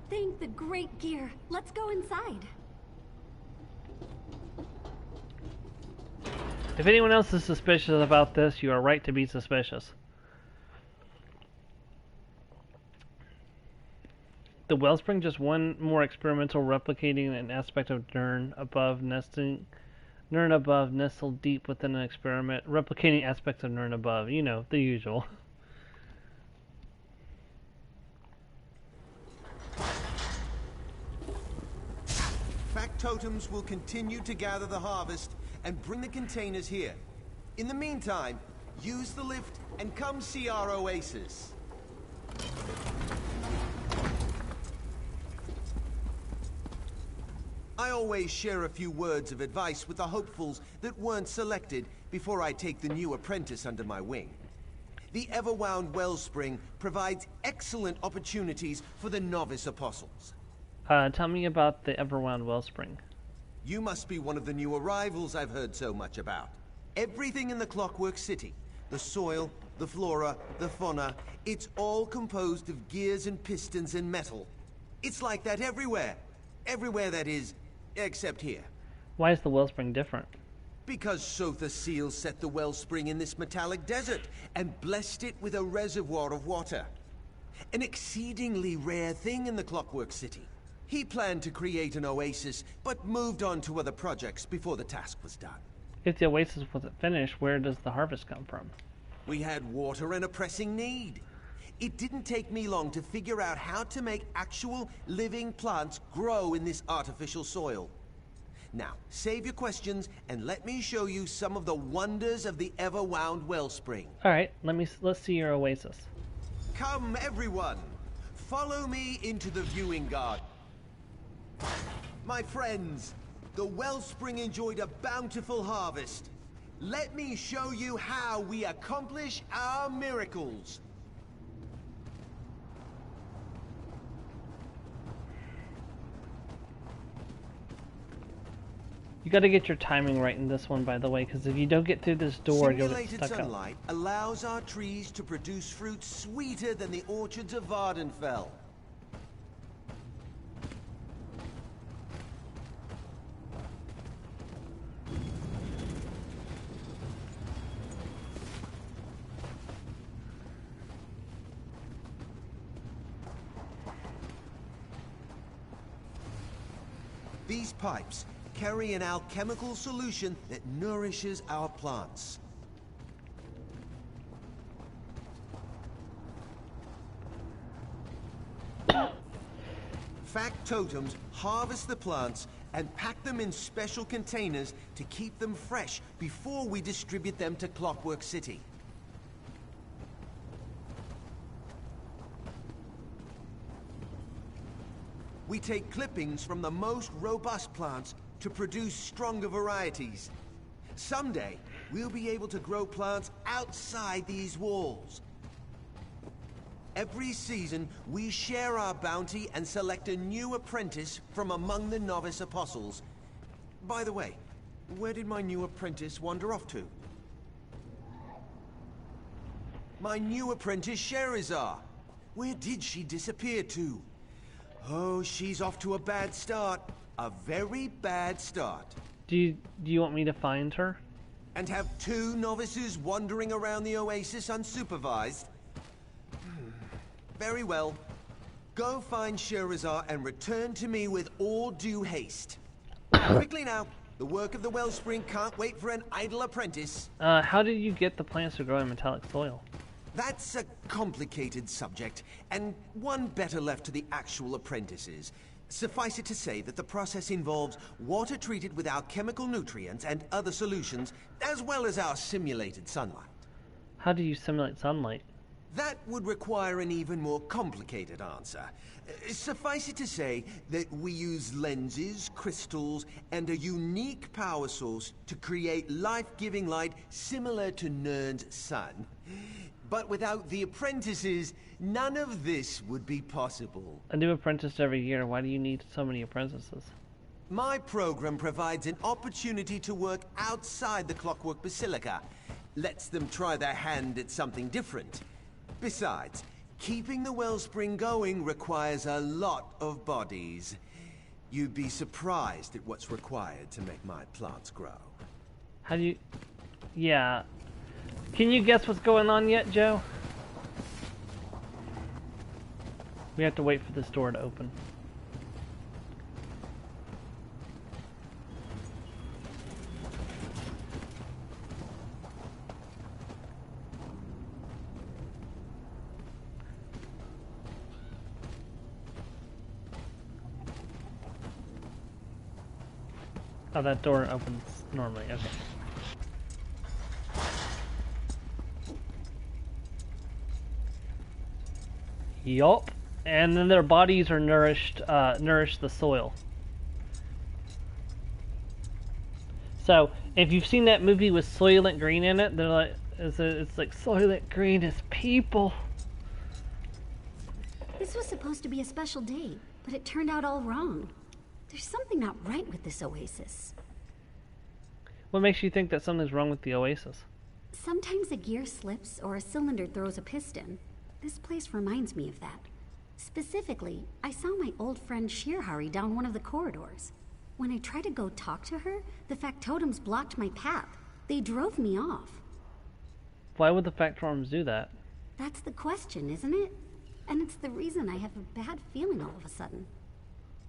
Thank the great gear. Let's go inside. If anyone else is suspicious about this, you are right to be suspicious. The Wellspring, just one more experimental replicating an aspect of Nern above nestled deep within an experiment, replicating aspects of Nern above. You know, the usual. Factotums will continue to gather the harvest and bring the containers here. In the meantime, use the lift and come see our oasis. I always share a few words of advice with the hopefuls that weren't selected before I take the new apprentice under my wing. The Everwound Wellspring provides excellent opportunities for the novice apostles. Tell me about the Everwound Wellspring. You must be one of the new arrivals I've heard so much about. Everything in the Clockwork City, the soil, the flora, the fauna, it's all composed of gears and pistons and metal. It's like that everywhere. Everywhere, that is, except here. Why is the Wellspring different? Because Sotha Seal set the Wellspring in this metallic desert and blessed it with a reservoir of water. An exceedingly rare thing in the Clockwork City. He planned to create an oasis, but moved on to other projects before the task was done. If the oasis wasn't finished, where does the harvest come from? We had water and a pressing need. It didn't take me long to figure out how to make actual living plants grow in this artificial soil. Now, save your questions and let me show you some of the wonders of the Everwound Wellspring. Alright, let's see your oasis. Come, everyone. Follow me into the viewing garden. My friends, the Wellspring enjoyed a bountiful harvest. Let me show you how we accomplish our miracles. You gotta get your timing right in this one, by the way, because if you don't get through this door, you'll get Simulated stuck sunlight allows our trees to produce fruit sweeter than the orchards of Vardenfell. These pipes carry an alchemical solution that nourishes our plants. Factotums harvest the plants and pack them in special containers to keep them fresh before we distribute them to Clockwork City. We take clippings from the most robust plants to produce stronger varieties. Someday, we'll be able to grow plants outside these walls. Every season, we share our bounty and select a new apprentice from among the novice apostles. By the way, where did my new apprentice wander off to? My new apprentice, Sherazar. Where did she disappear to? Oh, she's off to a bad start. A very bad start. Do you want me to find her? And have 2 novices wandering around the oasis unsupervised? Very well. Go find Sherazar and return to me with all due haste. Quickly now. The work of the wellspring can't wait for an idle apprentice. How did you get the plants to grow in metallic soil? That's a complicated subject, and one better left to the actual apprentices. Suffice it to say that the process involves water treated with our chemical nutrients and other solutions, as well as our simulated sunlight. How do you simulate sunlight? That would require an even more complicated answer. Suffice it to say that we use lenses, crystals, and a unique power source to create life-giving light similar to Nern's sun. But without the apprentices, none of this would be possible. A new apprentice every year. Why do you need so many apprentices? My program provides an opportunity to work outside the Clockwork Basilica. Lets them try their hand at something different. Besides, keeping the wellspring going requires a lot of bodies. You'd be surprised at what's required to make my plants grow. How do you... Yeah. Can you guess what's going on yet, Joe? We have to wait for this door to open. Oh, that door opens normally, okay. Yup. And then their bodies are nourish the soil. So, if you've seen that movie with Soylent Green in it, they're like, it's like Soylent Green is people. This was supposed to be a special day, but it turned out all wrong. There's something not right with this oasis. What makes you think that something's wrong with the oasis? Sometimes a gear slips or a cylinder throws a piston. This place reminds me of that. Specifically, I saw my old friend Shirhari down one of the corridors. When I tried to go talk to her, the factotums blocked my path. They drove me off. Why would the factotums do that? That's the question, isn't it? And it's the reason I have a bad feeling all of a sudden.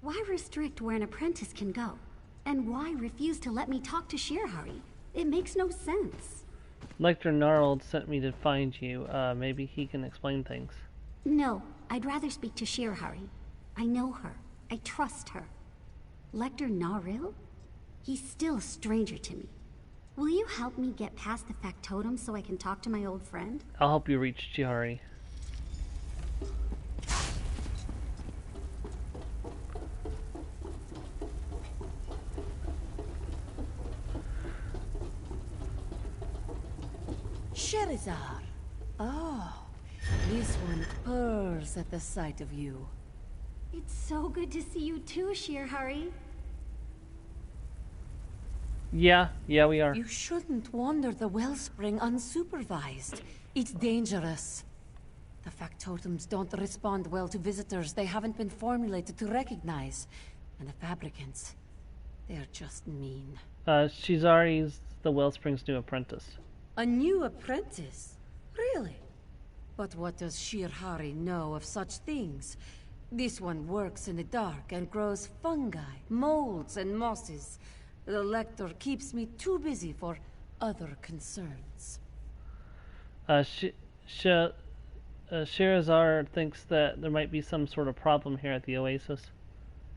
Why restrict where an apprentice can go? And why refuse to let me talk to Shirhari? It makes no sense. Lector Gnarled sent me to find you. Maybe he can explain things. No, I'd rather speak to Shirhari. I know her. I trust her. Lector Naril? He's still a stranger to me. Will you help me get past the factotum so I can talk to my old friend? I'll help you reach Shirhari. Sherazar. Oh, this one purrs at the sight of you. It's so good to see you too, Shirhari. Yeah, we are. You shouldn't wander the wellspring unsupervised. It's dangerous. The factotums don't respond well to visitors they haven't been formulated to recognize. And the fabricants, they're just mean. Shizari's the wellspring's new apprentice. A new apprentice? Really? But what does Shirhari know of such things? This one works in the dark and grows fungi, molds, and mosses. The lector keeps me too busy for other concerns. Sherazar thinks that there might be some sort of problem here at the Oasis.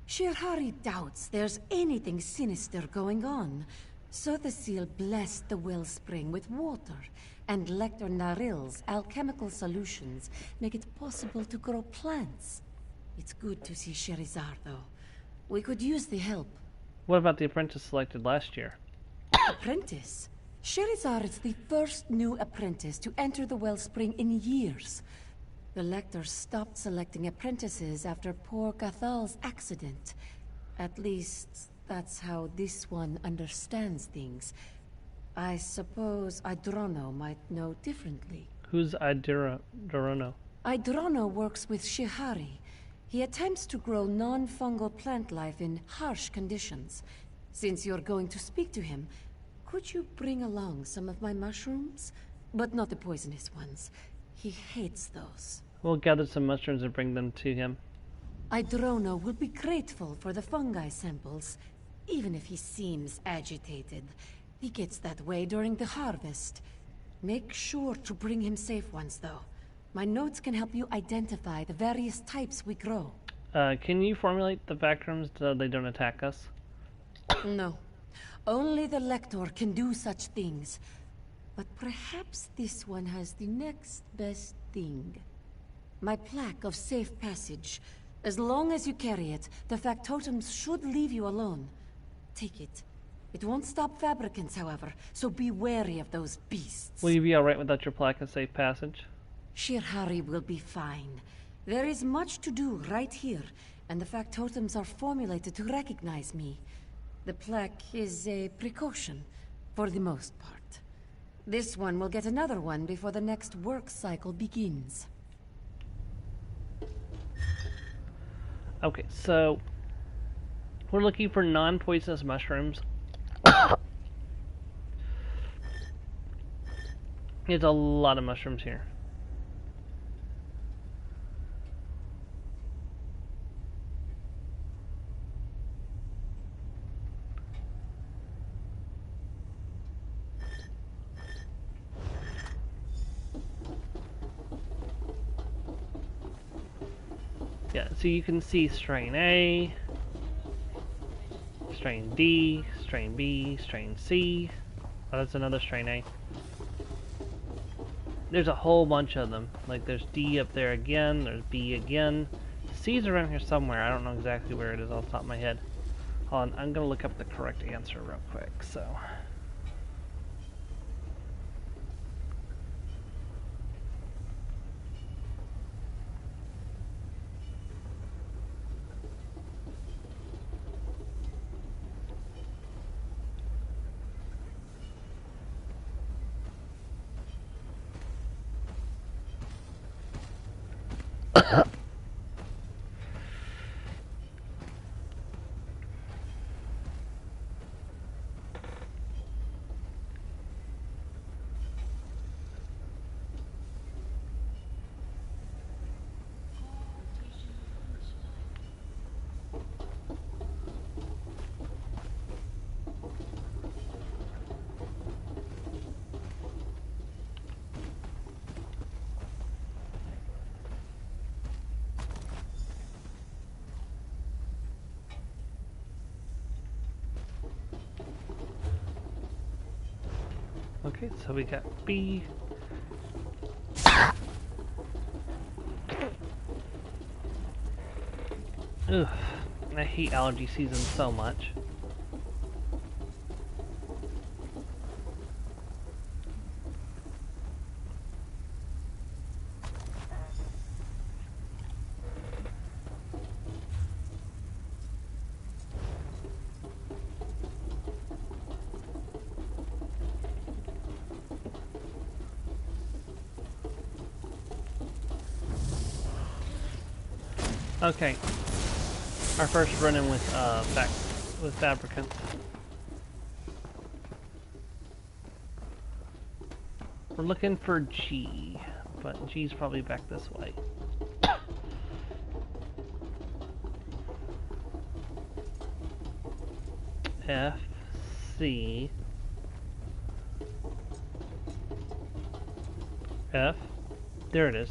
Shirhari doubts there's anything sinister going on. Sothasil blessed the wellspring with water, and Lector Naril's alchemical solutions make it possible to grow plants. It's good to see Sherazar, though. We could use the help. What about the apprentice selected last year? Apprentice? Sherizar is the first new apprentice to enter the wellspring in years. The lectors stopped selecting apprentices after poor Cathal's accident. At least, that's how this one understands things. I suppose Idrono might know differently. Who's Idrono? Idrono works with Shihari. He attempts to grow non-fungal plant life in harsh conditions. Since you're going to speak to him, could you bring along some of my mushrooms? But not the poisonous ones. He hates those. We'll gather some mushrooms and bring them to him. Idrono will be grateful for the fungi samples, even if he seems agitated. He gets that way during the harvest. Make sure to bring him safe ones, though. My notes can help you identify the various types we grow. Can you formulate the Vactrums so they don't attack us? No. Only the Lector can do such things. But perhaps this one has the next best thing. My plaque of safe passage. As long as you carry it, the factotums should leave you alone. Take it. It won't stop fabricants, however, so be wary of those beasts. Will you be alright without your plaque of safe passage? Shirhari will be fine. There is much to do right here, and the factotums are formulated to recognize me. The plaque is a precaution, for the most part. This one will get another one before the next work cycle begins. Okay, so we're looking for non-poisonous mushrooms. There's a lot of mushrooms here. Yeah, so you can see strain A, strain D, strain B, strain C. Oh, that's another strain A. There's a whole bunch of them. Like there's D up there again, there's B again. C's around here somewhere. I don't know exactly where it is off the top of my head. Hold on, I'm gonna look up the correct answer real quick, so. Okay, so we got B. Ugh, I hate allergy season so much. Okay, our first run-in with fabricants. We're looking for G, but G's probably back this way. F, C, F. There it is.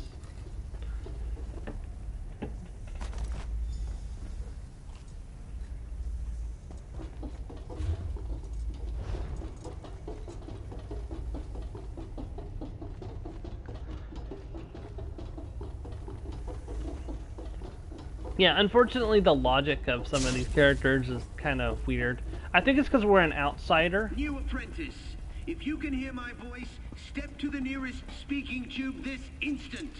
Yeah, unfortunately the logic of some of these characters is kind of weird. I think it's because we're an outsider. New apprentice, if you can hear my voice, step to the nearest speaking tube this instant.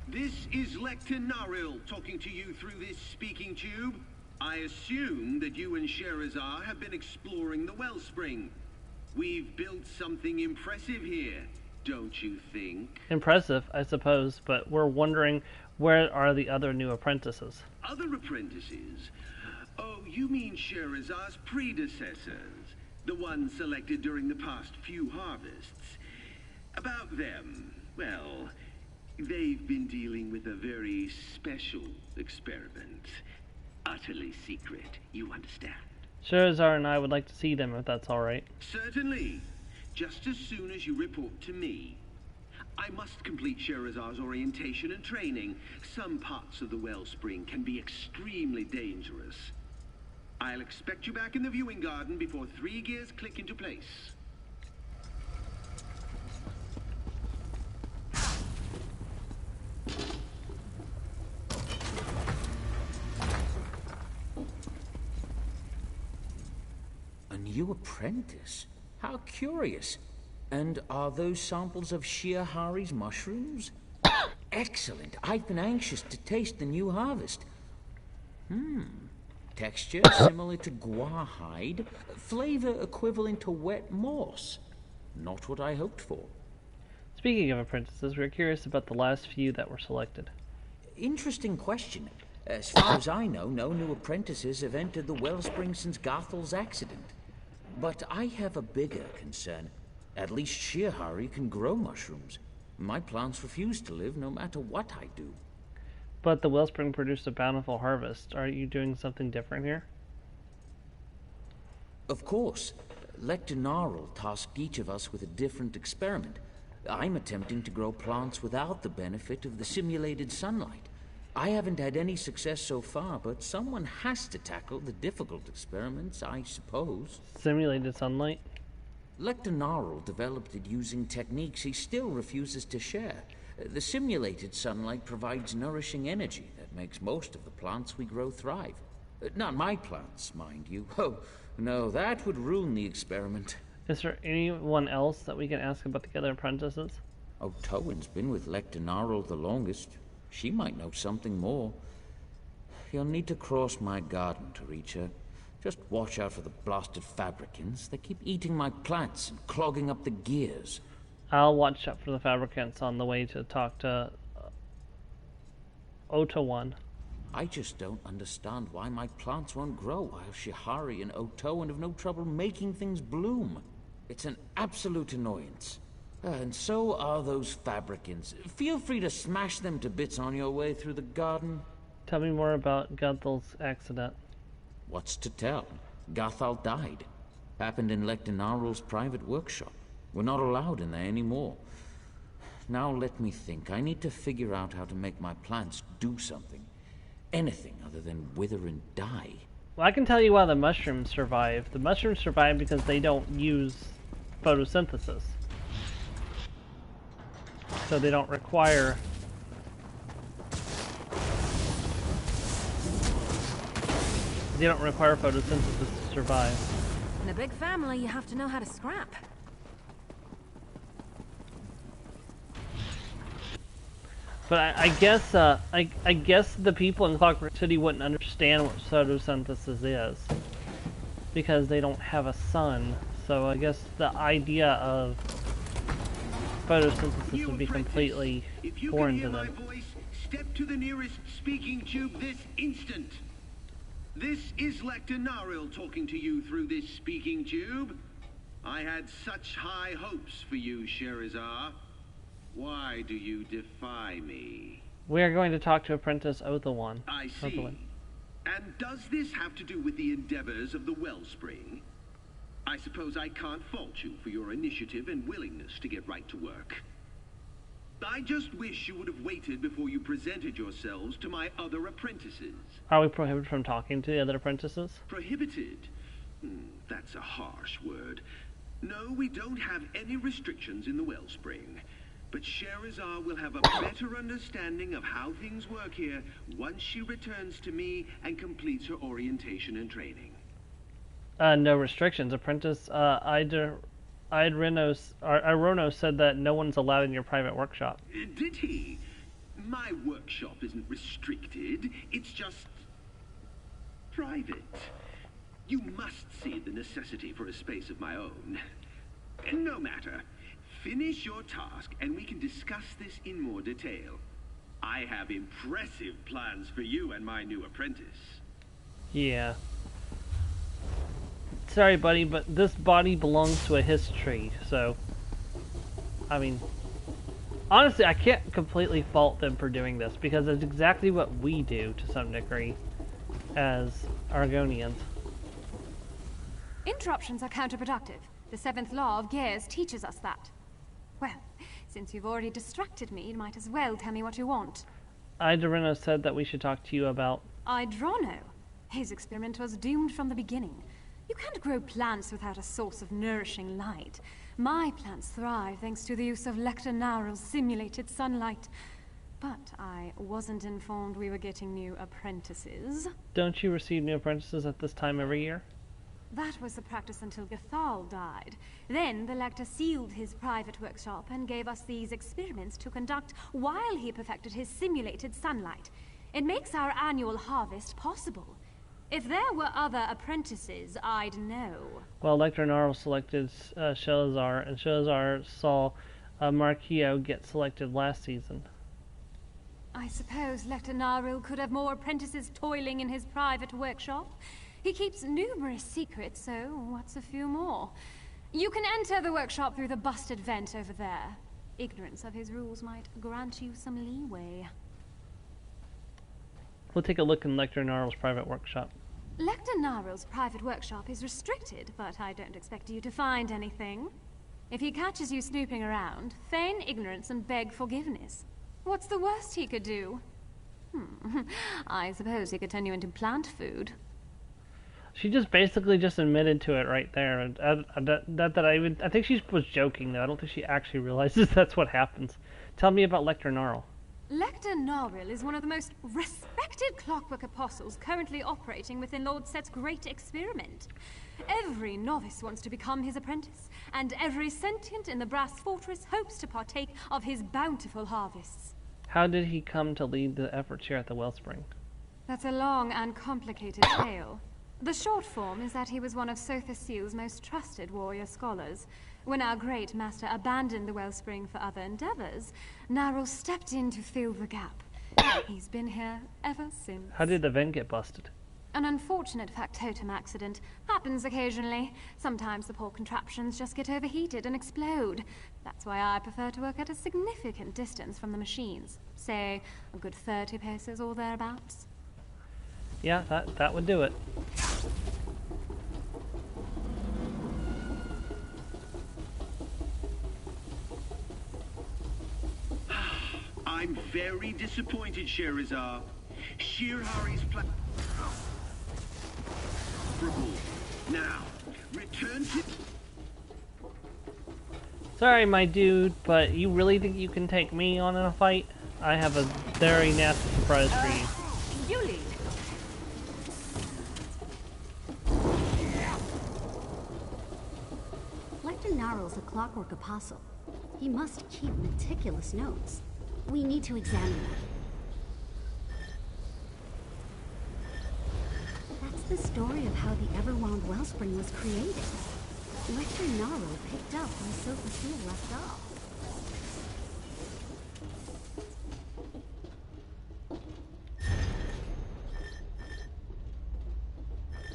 This is Lecter Naril talking to you through this speaking tube. I assume that you and Sherazar have been exploring the wellspring. We've built something impressive here, don't you think? Impressive, I suppose, but we're wondering, where are the other new apprentices? Other apprentices? Oh, you mean Sherazar's predecessors, the ones selected during the past few harvests. About them, well, they've been dealing with a very special experiment. Utterly secret, you understand? Sherazar and I would like to see them, if that's alright. Certainly. Just as soon as you report to me. I must complete Sherazar's orientation and training. Some parts of the wellspring can be extremely dangerous. I'll expect you back in the viewing garden before 3 gears click into place. A new apprentice? How curious. And are those samples of Shirahari's mushrooms? Excellent. I've been anxious to taste the new harvest. Texture similar to guarhide. Flavor equivalent to wet moss. Not what I hoped for. Speaking of apprentices, we're curious about the last few that were selected. Interesting question. As far as I know, no new apprentices have entered the wellspring since Garthel's accident. But I have a bigger concern. At least Shirahari can grow mushrooms. My plants refuse to live no matter what I do. But the wellspring produced a bountiful harvest. Are you doing something different here? Of course. Lecter Narl tasked each of us with a different experiment. I'm attempting to grow plants without the benefit of the simulated sunlight. I haven't had any success so far, but someone has to tackle the difficult experiments, I suppose. Simulated sunlight? Lecter Narl developed it using techniques he still refuses to share. The simulated sunlight provides nourishing energy that makes most of the plants we grow thrive. Not my plants, mind you. Oh, no, that would ruin the experiment. Is there anyone else that we can ask about the other apprentices? Oh, Towen's been with Lecter Narl the longest. She might know something more. You'll need to cross my garden to reach her. Just watch out for the blasted fabricants. They keep eating my plants and clogging up the gears. I'll watch out for the fabricants on the way to talk to Otawan. I just don't understand why my plants won't grow while Shihari and Otawan have no trouble making things bloom. It's an absolute annoyance. And so are those fabricants. Feel free to smash them to bits on your way through the garden. Tell me more about Guthal's accident. What's to tell? Gathal died. Happened in Lecter Narl's private workshop. We're not allowed in there anymore. Now let me think. I need to figure out how to make my plants do something. Anything other than wither and die. Well, I can tell you why the mushrooms survive. The mushrooms survive because they don't use photosynthesis. So they don't require... They don't require photosynthesis to survive. In a big family, you have to know how to scrap. But I guess I guess the people in Clockwork City wouldn't understand what photosynthesis is because they don't have a sun. So I guess the idea of photosynthesis would be completely foreign to them. If you can hear my voice, step to the nearest speaking tube this instant. This is Lecter Naril talking to you through this speaking tube. I had such high hopes for you, Sherazar. Why do you defy me? We are going to talk to Apprentice Othawan. I see. And does this have to do with the endeavors of the Wellspring? I suppose I can't fault you for your initiative and willingness to get right to work. I just wish you would have waited before you presented yourselves to my other apprentices. Are we prohibited from talking to the other apprentices? Prohibited? That's a harsh word. No, we don't have any restrictions in the Wellspring. But Sherazar will have a better understanding of how things work here once she returns to me and completes her orientation and training. No restrictions, apprentice. Irono said that no one's allowed in your private workshop. Did he? My workshop isn't restricted. It's just private. You must see the necessity for a space of my own. No matter. Finish your task and we can discuss this in more detail. I have impressive plans for you and my new apprentice. Yeah. Sorry, buddy, but this body belongs to a history, so... I mean... Honestly, I can't completely fault them for doing this, because it's exactly what we do, to some degree, as Argonians. Interruptions are counterproductive. The 7th law of Gears teaches us that. Well, since you've already distracted me, you might as well tell me what you want. Idorino said that we should talk to you about... Idrono? His experiment was doomed from the beginning. You can't grow plants without a source of nourishing light. My plants thrive thanks to the use of Lecter Narrow's simulated sunlight. But I wasn't informed we were getting new apprentices. Don't you receive new apprentices at this time every year? That was the practice until Gathal died. Then the Lector sealed his private workshop and gave us these experiments to conduct while he perfected his simulated sunlight. It makes our annual harvest possible. If there were other apprentices, I'd know. Well, Lecter Narrow selected Shelazar, and Shelazar saw Marquio get selected last season. I suppose Lecter Naril could have more apprentices toiling in his private workshop. He keeps numerous secrets, so what's a few more? You can enter the workshop through the busted vent over there. Ignorance of his rules might grant you some leeway. We'll take a look in Lecter Narl's private workshop. Lecter Narl's private workshop is restricted, but I don't expect you to find anything. If he catches you snooping around, feign ignorance and beg forgiveness. What's the worst he could do? I suppose he could turn you into plant food. She just basically just admitted to it right there. I think she was joking, though. I don't think she actually realizes that's what happens. Tell me about Lecter Narl. Lecter Naril is one of the most respected clockwork apostles currently operating within Lord Set's great experiment. Every novice wants to become his apprentice, and every sentient in the Brass Fortress hopes to partake of his bountiful harvests. How did he come to lead the efforts here at the Wellspring? That's a long and complicated tale. The short form is that he was one of Sotha Seal's most trusted warrior scholars. When our great master abandoned the Wellspring for other endeavors, Naril stepped in to fill the gap. He's been here ever since. How did the vent get busted? An unfortunate factotum accident. Happens occasionally. Sometimes the poor contraptions just get overheated and explode. That's why I prefer to work at a significant distance from the machines. Say, a good 30 paces or thereabouts. Yeah, that would do it. I'm very disappointed, Sherazar. Shirhari's plan... Now, return to... Sorry, my dude, but you really think you can take me on in a fight? I have a very nasty surprise for you. You lead. Lecter Naril's a clockwork apostle. He must keep meticulous notes. We need to examine them. That's the story of how the Everwound Wellspring was created. Lecter Naril picked up where Sotha Seal left off.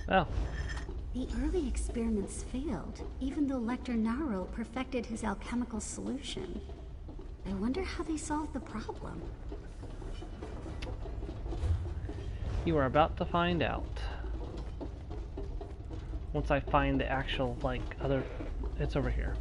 Oh. The early experiments failed, even though Lecter Naril perfected his alchemical solution. I wonder how they solved the problem. You are about to find out. Once I find the actual, other... It's over here.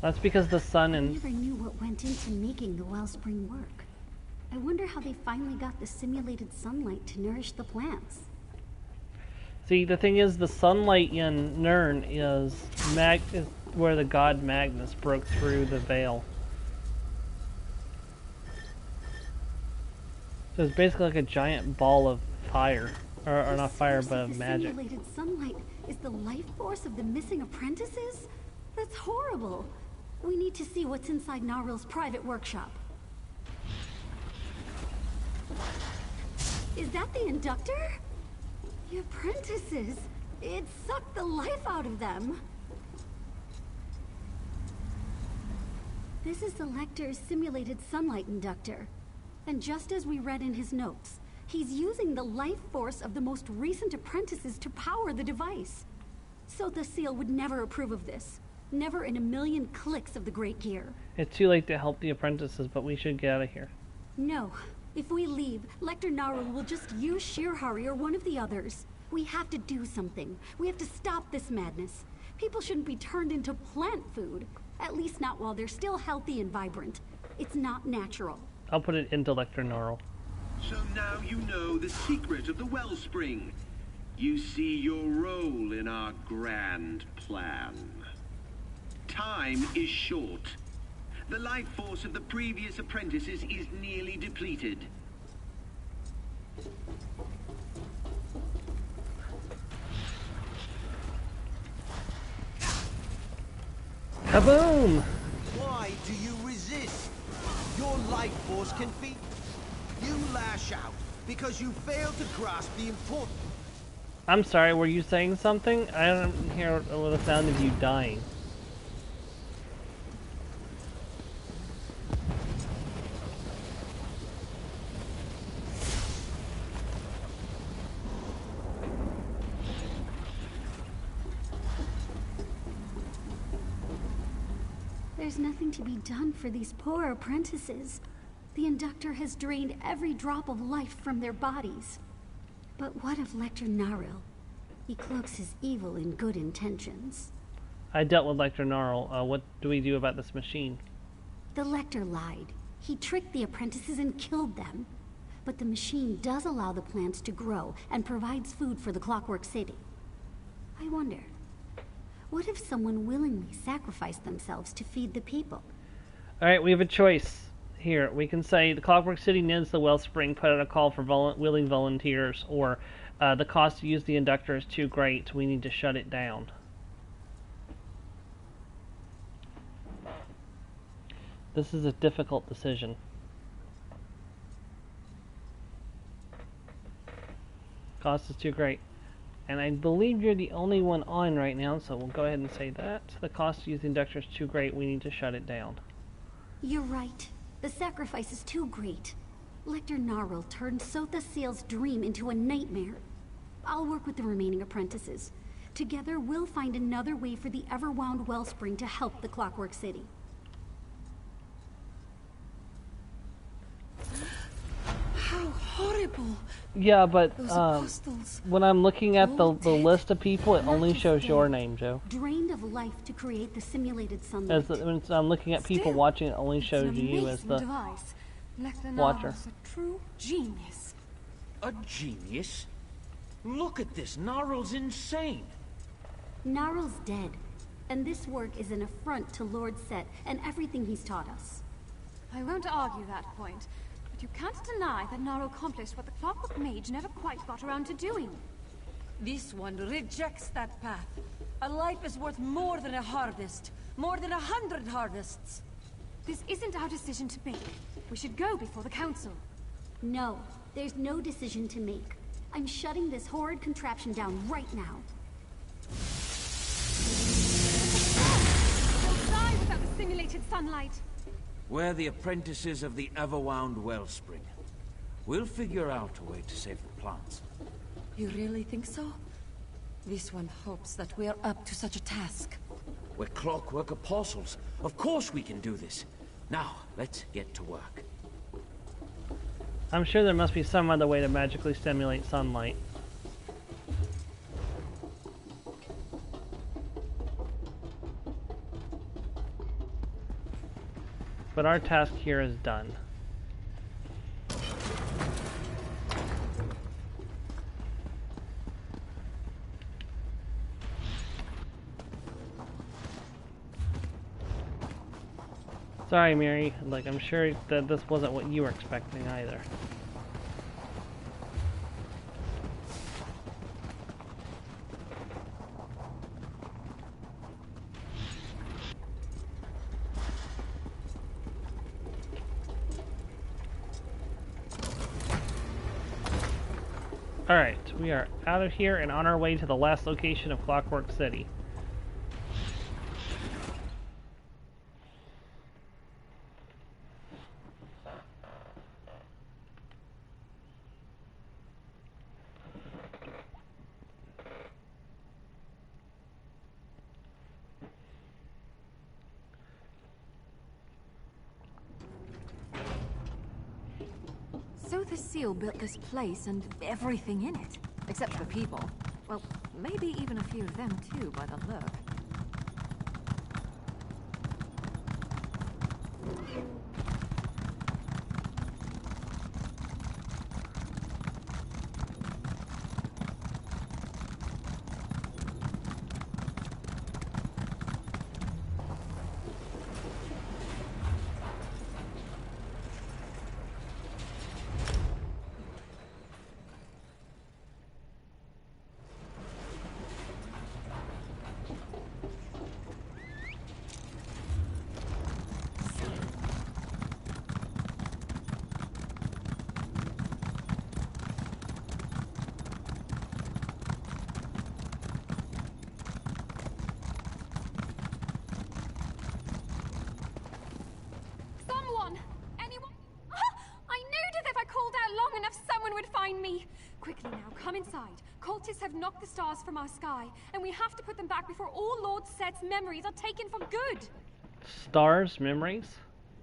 That's because the sun I and... never knew what went into making the wellspring work. I wonder how they finally got the simulated sunlight to nourish the plants. See, the thing is, the sunlight in Nirn is where the god Magnus broke through the veil. So it's basically like a giant ball of fire. Or not fire, but of magic. The simulated sunlight is the life force of the missing apprentices? That's horrible. We need to see what's inside Naril's private workshop. Is that the inductor? The apprentices. It sucked the life out of them. This is the Lector's simulated sunlight inductor. And just as we read in his notes, he's using the life force of the most recent apprentices to power the device. Sotha Seal would never approve of this. Never in a million clicks of the Great Gear. It's too late to help the apprentices, but we should get out of here. No. If we leave, Lector Narul will just use Shirhari or one of the others. We have to do something. We have to stop this madness. People shouldn't be turned into plant food. At least not while they're still healthy and vibrant. It's not natural. I'll put it into Lector Norrell. So now you know the secret of the wellspring. You see your role in our grand plan. Time is short. The life force of the previous apprentices is nearly depleted. Kaboom! Why do you resist? Your life force can feed. You lash out because you fail to grasp the importance. I'm sorry, were you saying something? I don't hear the sound of you dying. There's nothing to be done for these poor apprentices. The inductor has drained every drop of life from their bodies. But what of Lector Naril? He cloaks his evil in good intentions. I dealt with Lector Narl. What do we do about this machine? The Lector lied. He tricked the apprentices and killed them. But the machine does allow the plants to grow and provides food for the Clockwork City. I wonder, what if someone willingly sacrificed themselves to feed the people? Alright, we have a choice. Here, we can say the Clockwork City needs the wellspring, put out a call for willing volunteers, or the cost to use the inductor is too great, we need to shut it down. This is a difficult decision. Cost is too great. And I believe you're the only one on right now, so we'll go ahead and say that. The cost to use the inductor is too great, we need to shut it down. You're right. The sacrifice is too great. Lector Narl turned Sotha Seal's dream into a nightmare. I'll work with the remaining apprentices. Together, we'll find another way for the Everwound Wellspring to help the Clockwork City. How horrible! Yeah, but apostles. when I'm looking at the list of people, it only shows your name, Joe. Drained of life to create the simulated sunlight. When I'm looking at people watching, it only shows you as the watcher. A true genius. A genius? Look at this. Gnarl's insane. Gnarl's dead, and this work is an affront to Lord Set and everything he's taught us. I won't argue that point, but you can't deny that Gnarl accomplished what the Clockwork Mage never quite got around to doing. This one rejects that path. A life is worth more than a harvest. More than 100 harvests. This isn't our decision to make. We should go before the council. No, there's no decision to make. I'm shutting this horrid contraption down right now. We'll die without the simulated sunlight. We're the apprentices of the Everwound Wellspring. We'll figure out a way to save the plants. You really think so? This one hopes that we're up to such a task. We're Clockwork Apostles. Of course we can do this. Now, let's get to work. I'm sure there must be some other way to magically stimulate sunlight. But our task here is done. Sorry, Mary. Like, I'm sure that this wasn't what you were expecting either. Alright, we are out of here and on our way to the last location of Clockwork City. So the seal built this place and everything in it. Except for the people. Well, maybe even a few of them too, by the look. Quickly now, come inside. Cultists have knocked the stars from our sky, and we have to put them back before all Lord Set's memories are taken for good. Stars' memories?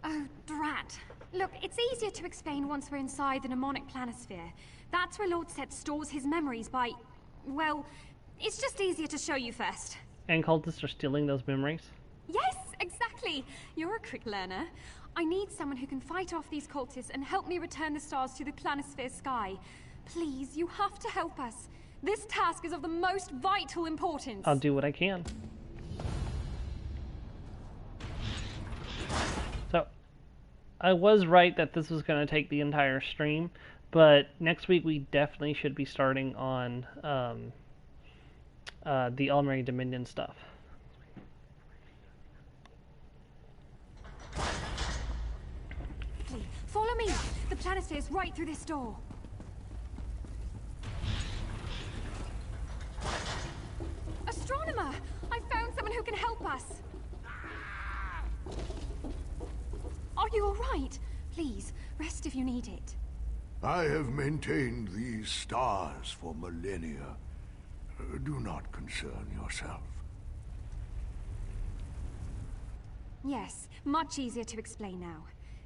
Oh, drat. Look, it's easier to explain once we're inside the mnemonic planisphere. That's where Lord Set stores his memories by... well, it's just easier to show you first. And cultists are stealing those memories? Yes, exactly. You're a quick learner. I need someone who can fight off these cultists and help me return the stars to the planisphere sky. Please, you have to help us. This task is of the most vital importance. I'll do what I can. So, I was right that this was going to take the entire stream, but next week we definitely should be starting on the Elmeri Dominion stuff. Follow me. The planisphere is right through this door. Astronomer! I found someone who can help us. Are you all right? Please, rest if you need it. I have maintained these stars for millennia. Do not concern yourself. Yes, much easier to explain now.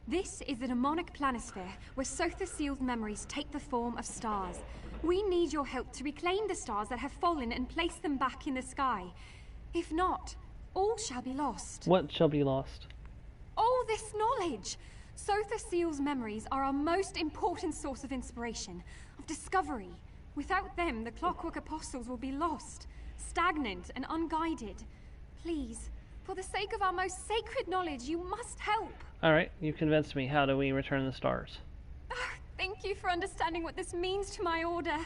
This is the mnemonic planisphere, where Sotha Seal's memories take the form of stars. We need your help to reclaim the stars that have fallen and place them back in the sky. If not, all shall be lost. What shall be lost? All this knowledge! Sotha Seal's memories are our most important source of inspiration, of discovery. Without them, the Clockwork Apostles will be lost, stagnant and unguided. Please, for the sake of our most sacred knowledge, you must help. Alright, you convinced me. How do we return the stars? Thank you for understanding what this means to my order.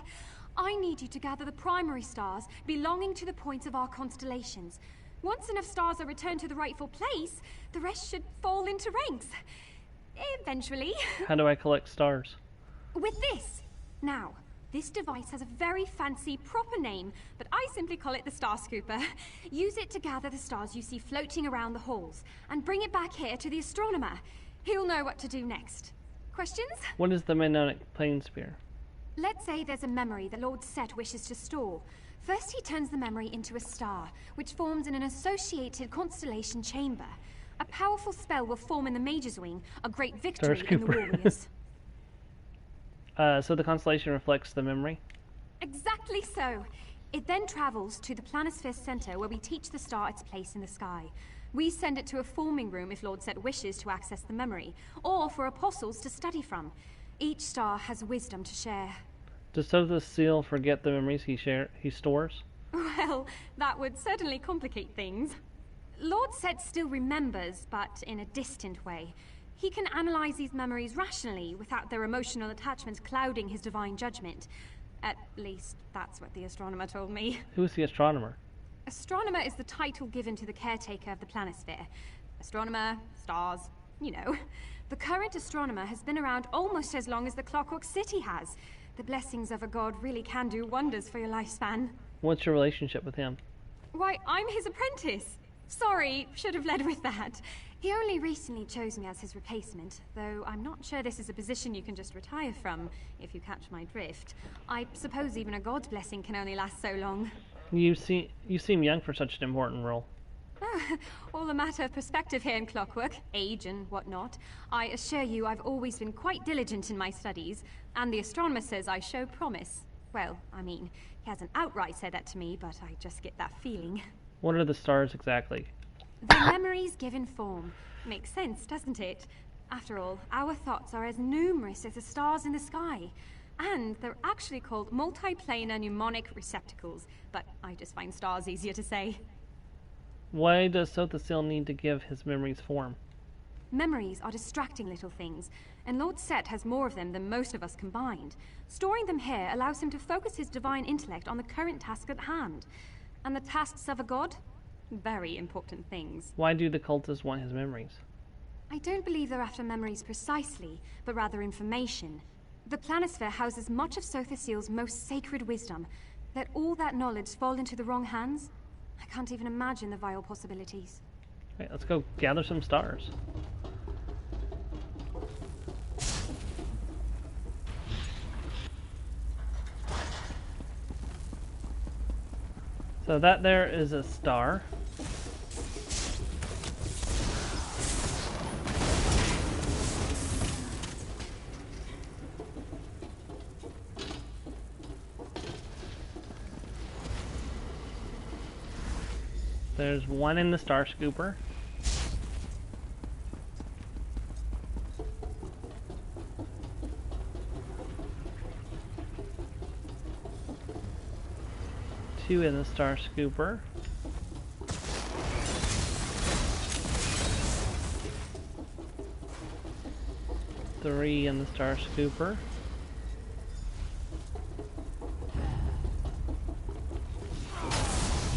I need you to gather the primary stars belonging to the points of our constellations. Once enough stars are returned to the rightful place, the rest should fall into ranks. Eventually. How do I collect stars? With this. Now, this device has a very fancy, proper name, but I simply call it the Star Scooper. Use it to gather the stars you see floating around the halls, and bring it back here to the astronomer. He'll know what to do next. Questions? What is the mnemonic planisphere? Let's say there's a memory that Lord Set wishes to store. First he turns the memory into a star, which forms in an associated constellation chamber. A powerful spell will form in the Mage's Wing, a great victory in the Warriors. So the constellation reflects the memory? Exactly so. It then travels to the planisphere center where we teach the star its place in the sky. We send it to a forming room if Lord Set wishes to access the memory, or for apostles to study from. Each star has wisdom to share. Does Sotha Seal forget the memories he stores? Well, that would certainly complicate things. Lord Set still remembers, but in a distant way. He can analyze these memories rationally, without their emotional attachments clouding his divine judgment. At least, that's what the astronomer told me. Who is the astronomer? Astronomer is the title given to the caretaker of the planisphere. Astronomer, stars, you know. The current astronomer has been around almost as long as the Clockwork City has. The blessings of a god really can do wonders for your lifespan. What's your relationship with him? Why, I'm his apprentice. Sorry, should have led with that. He only recently chose me as his replacement, though I'm not sure this is a position you can just retire from, if you catch my drift. I suppose even a god's blessing can only last so long. You seem young for such an important role. All a matter of perspective here in Clockwork, age and whatnot. I assure you I've always been quite diligent in my studies, and the astronomer says I show promise. Well, I mean, he hasn't outright said that to me, but I just get that feeling. What are the stars exactly? The memories given form. Makes sense, doesn't it? After all, our thoughts are as numerous as the stars in the sky. And they're actually called multiplanar mnemonic receptacles, but I just find stars easier to say. Why does Sotha Seal need to give his memories form? Memories are distracting little things, and Lord Set has more of them than most of us combined. Storing them here allows him to focus his divine intellect on the current task at hand. And the tasks of a god? Very important things. Why do the cultists want his memories? I don't believe they're after memories precisely, but rather information. The planisphere houses much of Sotha Seal's most sacred wisdom. Let all that knowledge fall into the wrong hands? I can't even imagine the vile possibilities. Right, let's go gather some stars. So that there is a star. There's one in the star scooper. Two in the star scooper. Three in the star scooper.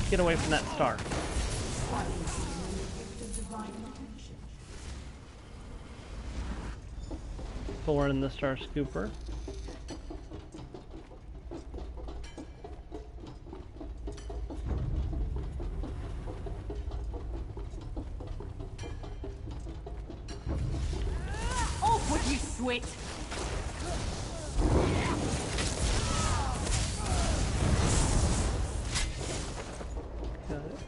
Get away from that star. Four in the star scooper. Oh, what you sweat! Got it.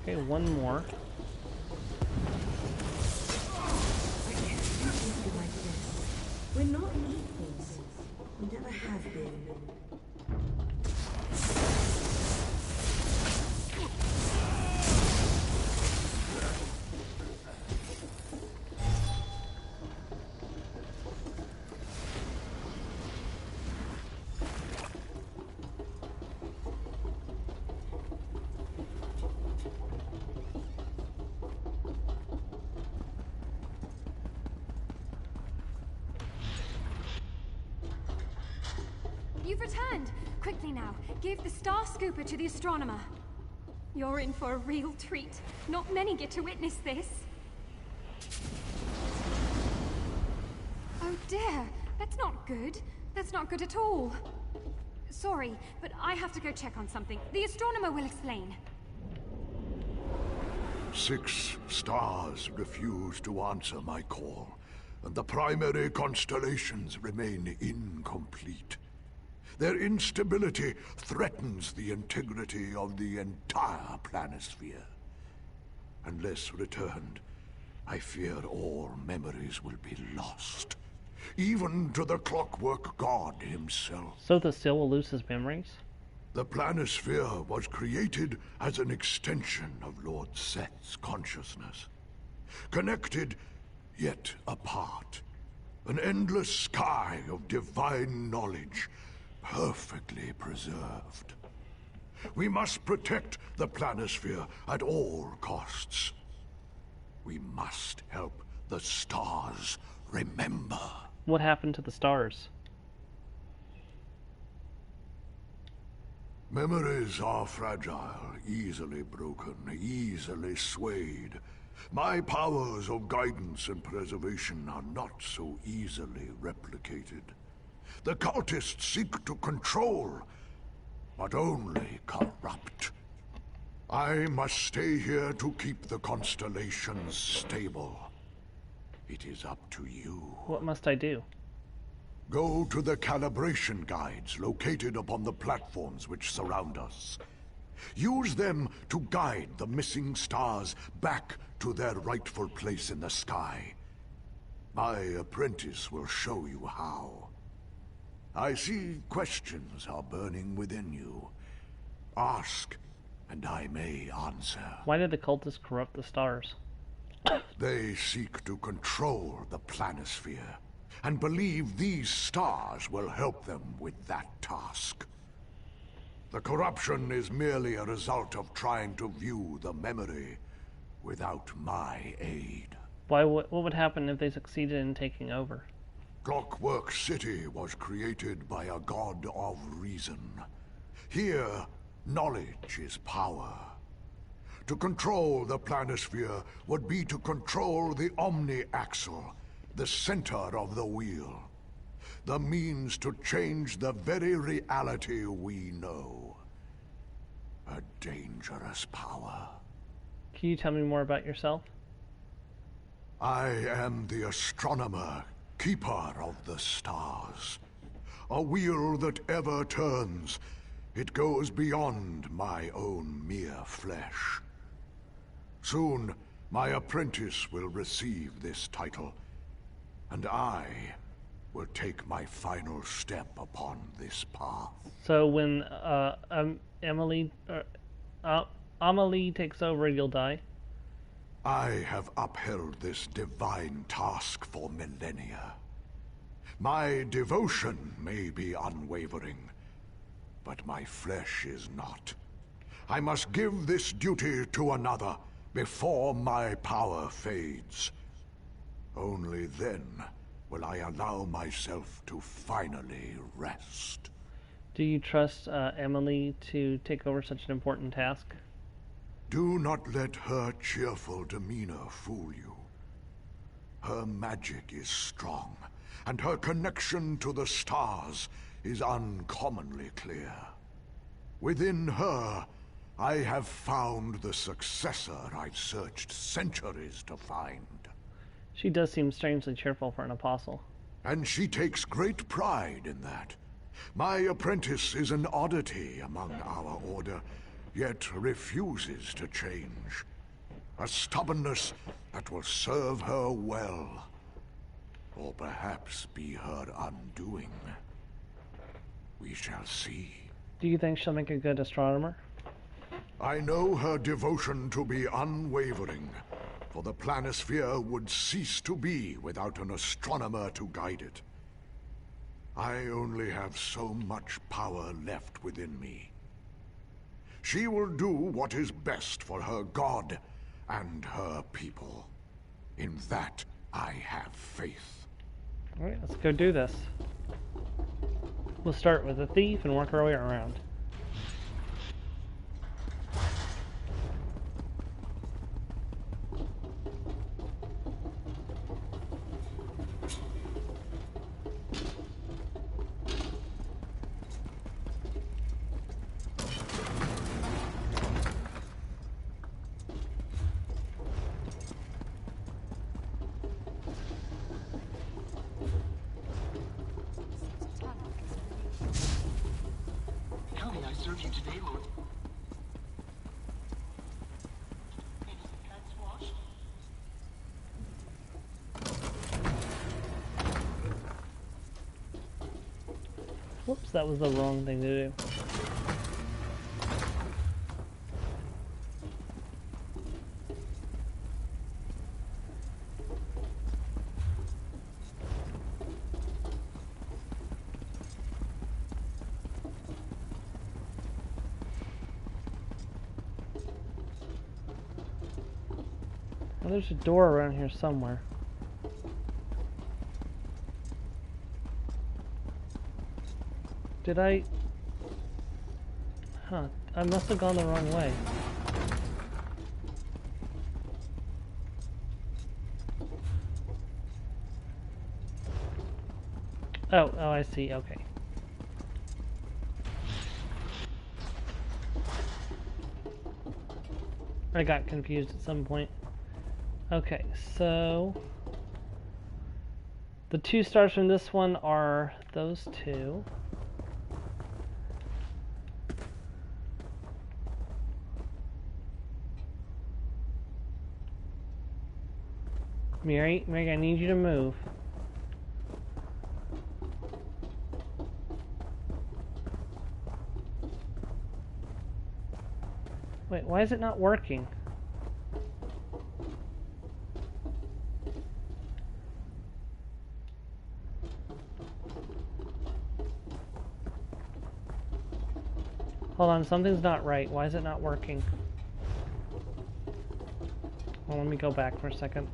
Okay, one more. We're not equals. We never have been. You've returned! Quickly now, give the star scooper to the astronomer. You're in for a real treat. Not many get to witness this. Oh dear, that's not good. That's not good at all. Sorry, but I have to go check on something. The astronomer will explain. 6 stars refuse to answer my call, and the primary constellations remain incomplete. Their instability threatens the integrity of the entire planisphere. Unless returned, I fear all memories will be lost, even to the clockwork god himself. Sotha Seal will lose his memories? The planisphere was created as an extension of Lord Set's consciousness. Connected, yet apart. An endless sky of divine knowledge, perfectly preserved. We must protect the planisphere at all costs. We must help the stars remember. What happened to the stars? Memories are fragile, easily broken, easily swayed. My powers of guidance and preservation are not so easily replicated. The cultists seek to control, but only corrupt. I must stay here to keep the constellations stable. It is up to you. What must I do? Go to the calibration guides located upon the platforms which surround us. Use them to guide the missing stars back to their rightful place in the sky. My apprentice will show you how. I see questions are burning within you. Ask, and I may answer. Why did the cultists corrupt the stars? They seek to control the planisphere, and believe these stars will help them with that task. The corruption is merely a result of trying to view the memory without my aid. Why? What would happen if they succeeded in taking over? Clockwork City was created by a god of reason. Here, knowledge is power. To control the planisphere would be to control the omni-axle, the center of the wheel. The means to change the very reality we know. A dangerous power. Can you tell me more about yourself? I am the astronomer, keeper of the stars. A wheel that ever turns. It goes beyond my own mere flesh. Soon, my apprentice will receive this title, and I will take my final step upon this path. So when Amelie takes over, you'll die? I have upheld this divine task for millennia. My devotion may be unwavering, but my flesh is not. I must give this duty to another before my power fades. Only then will I allow myself to finally rest. Do you trust Emily to take over such an important task? Do not let her cheerful demeanor fool you. Her magic is strong, and her connection to the stars is uncommonly clear. Within her, I have found the successor I've searched centuries to find. She does seem strangely cheerful for an apostle. And she takes great pride in that. My apprentice is an oddity among our order, yet refuses to change. A stubbornness that will serve her well, or perhaps be her undoing. We shall see. Do you think she'll make a good astronomer? I know her devotion to be unwavering, for the planisphere would cease to be without an astronomer to guide it. I only have so much power left within me. She will do what is best for her god and her people. In that, I have faith. Alright, let's go do this. We'll start with the thief and work our way around. Tell me I served you today, Lord. Whoops, that was the wrong thing to do. Well, there's a door around here somewhere. Did I... Huh, I must have gone the wrong way. Oh, I see, okay. I got confused at some point. Okay, so... the 2 stars from this one are those 2. Mary, I need you to move. Wait, why is it not working? Hold on, something's not right. Why is it not working? Well, let me go back for a second.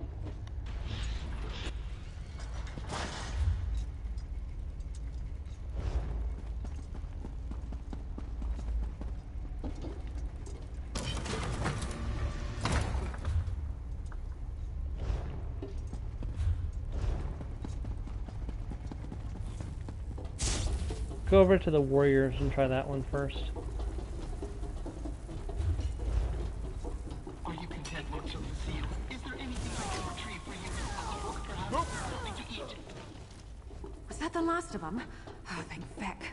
Go over to the warriors and try that one first. Are you content, Lord Seal? Is there anything I can retrieve for you? Perhaps something to eat? Was that the last of them? Oh, thank feck.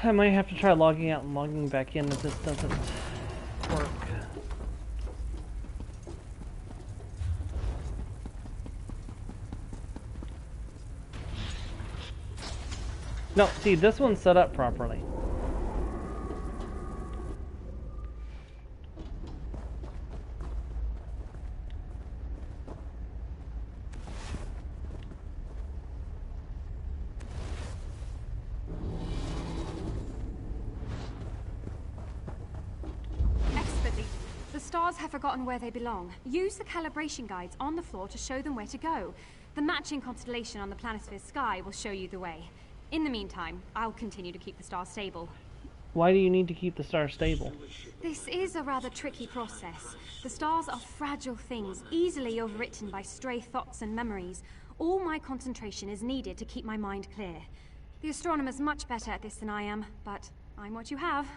I might have to try logging out and logging back in if this doesn't work. No, see, this one's set up properly. Stars have forgotten where they belong. Use the calibration guides on the floor to show them where to go. The matching constellation on the planisphere's sky will show you the way. In the meantime, I'll continue to keep the stars stable. Why do you need to keep the stars stable? This is a rather tricky process. The stars are fragile things, easily overwritten by stray thoughts and memories. All my concentration is needed to keep my mind clear. The astronomer's much better at this than I am, but I'm what you have.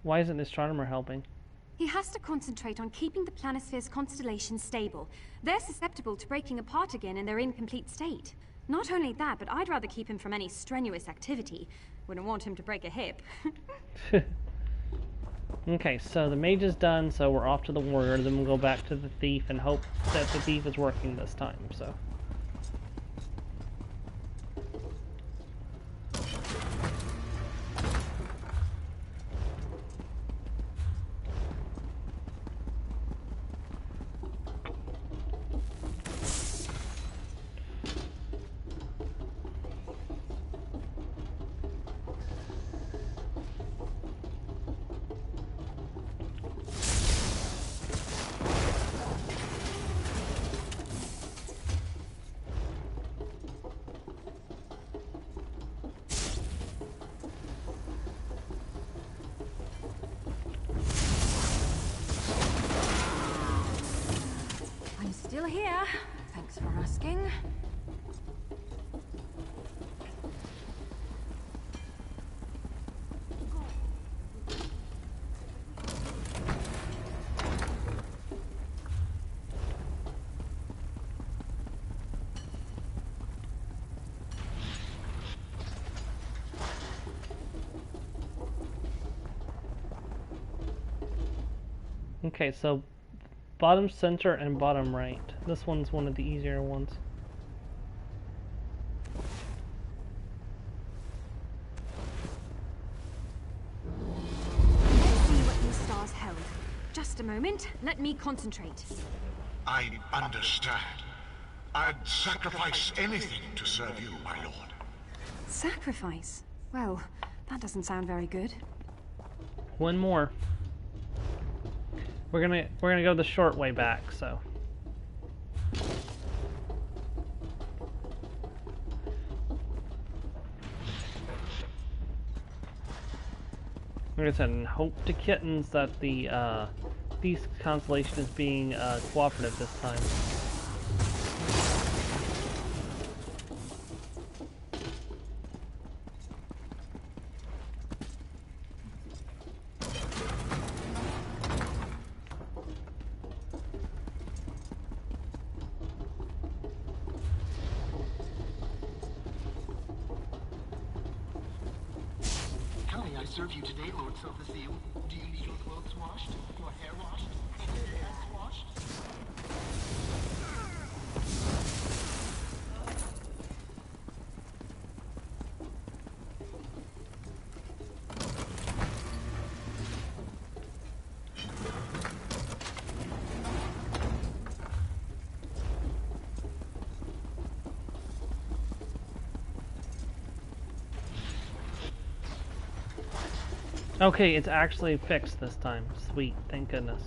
Why isn't the astronomer helping? He has to concentrate on keeping the planisphere's constellations stable. They're susceptible to breaking apart again in their incomplete state. Not only that, but I'd rather keep him from any strenuous activity. Wouldn't want him to break a hip. Okay, so the mage is done, so we're off to the warrior. Then we'll go back to the thief and hope that the thief is working this time, so... Still here. Thanks for asking. Okay, so bottom center and bottom right. This one's one of the easier ones. Just a moment. Let me concentrate. I understand. I'd sacrifice anything to serve you, my lord. Sacrifice? Well, that doesn't sound very good. One more. We're gonna go the short way back, so. Like I said, and hope to kittens that the Beast Constellation is being cooperative this time. How may I serve you today, Lord Silverseal? Do you need your clothes washed? Your hair washed? And your hands washed? Okay, it's actually fixed this time. Sweet, thank goodness.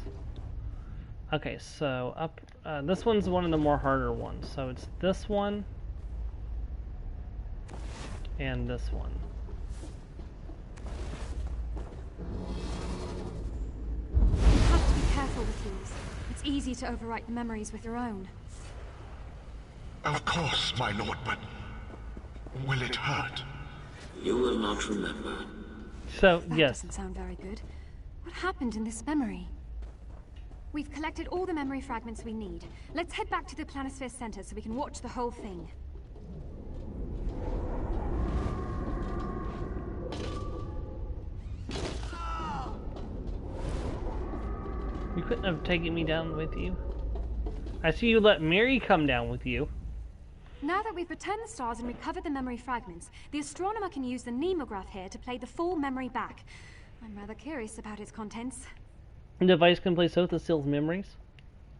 Okay, so up. This one's one of the more harder ones. So it's this one and this one. You have to be careful with these. It's easy to overwrite memories with your own. Of course, my lord, but will it hurt? You will not remember. So, that yes. Doesn't sound very good. What happened in this memory? We've collected all the memory fragments we need. Let's head back to the Planisphere Center so we can watch the whole thing. You couldn't have taken me down with you. I see you let Mary come down with you. Now that we've returned the stars and recovered the memory fragments, the astronomer can use the nemograph here to play the full memory back. I'm rather curious about its contents. The device can play Sothasil's memories?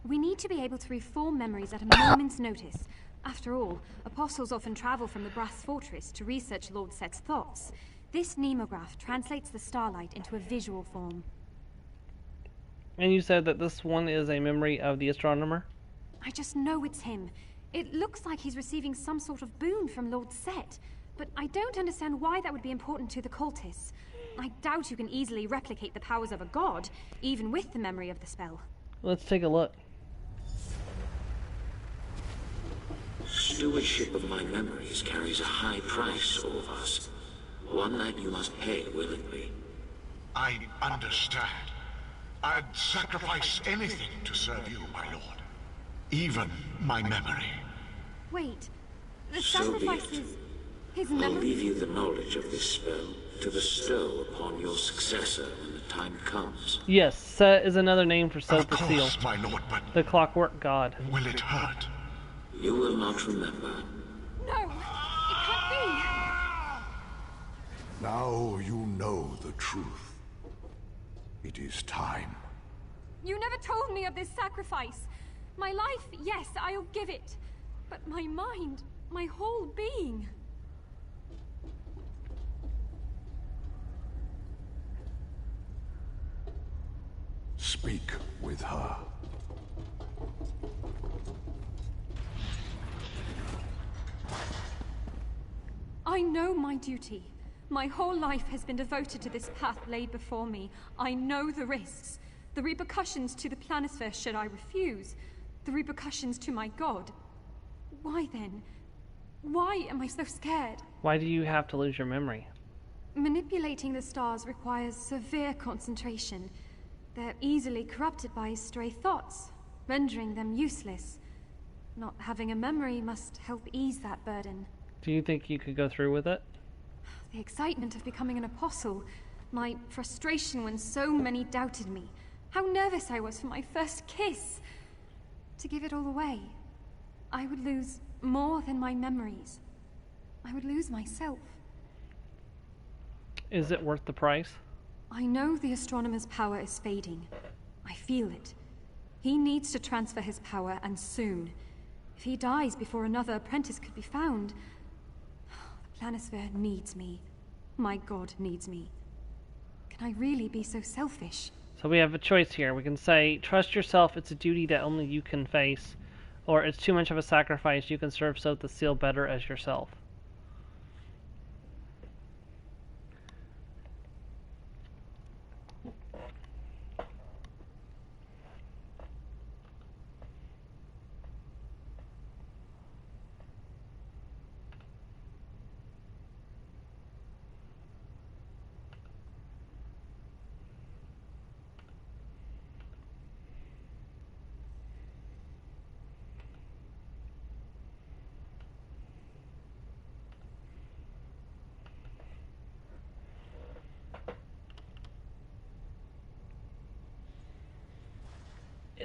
We need to be able to reform memories at a moment's notice. After all, apostles often travel from the Brass Fortress to research Lord Set's thoughts. This nemograph translates the starlight into a visual form. And you said that this one is a memory of the astronomer? I just know it's him. It looks like he's receiving some sort of boon from Lord Set, but I don't understand why that would be important to the cultists. I doubt you can easily replicate the powers of a god, even with the memory of the spell. Let's take a look. Stewardship of my memories carries a high price, Orvas. One that you must pay willingly. I understand. I'd sacrifice anything to serve you, my lord. Even my memory. Wait, the So be sacrifice it. is his I'll memory? leave you the knowledge of this spell to bestow upon your successor when the time comes. Yes, Set is another name for Of Sothasil, course, my lord, but the clockwork god. will it hurt? You will not remember. No, it can't be. Now you know the truth. It is time. You never told me of this sacrifice. My life, yes, I'll give it. But my mind, my whole being. Speak with her. I know my duty. My whole life has been devoted to this path laid before me. I know the risks. The repercussions to the Planisphere should I refuse. The repercussions to my god. Why then? Why am I so scared? Why do you have to lose your memory? Manipulating the stars requires severe concentration. They're easily corrupted by stray thoughts, rendering them useless. Not having a memory must help ease that burden. Do you think you could go through with it? The excitement of becoming an apostle, my frustration when so many doubted me, how nervous I was for my first kiss. To give it all away, I would lose more than my memories. I would lose myself. Is it worth the price? I know the astronomer's power is fading, I feel it. He needs to transfer his power, and soon. If he dies before another apprentice could be found... The Planisphere needs me. My god needs me. Can I really be so selfish? So we have a choice here. We can say, trust yourself, it's a duty that only you can face. Or it's too much of a sacrifice, you can serve Sotha Seal better as yourself.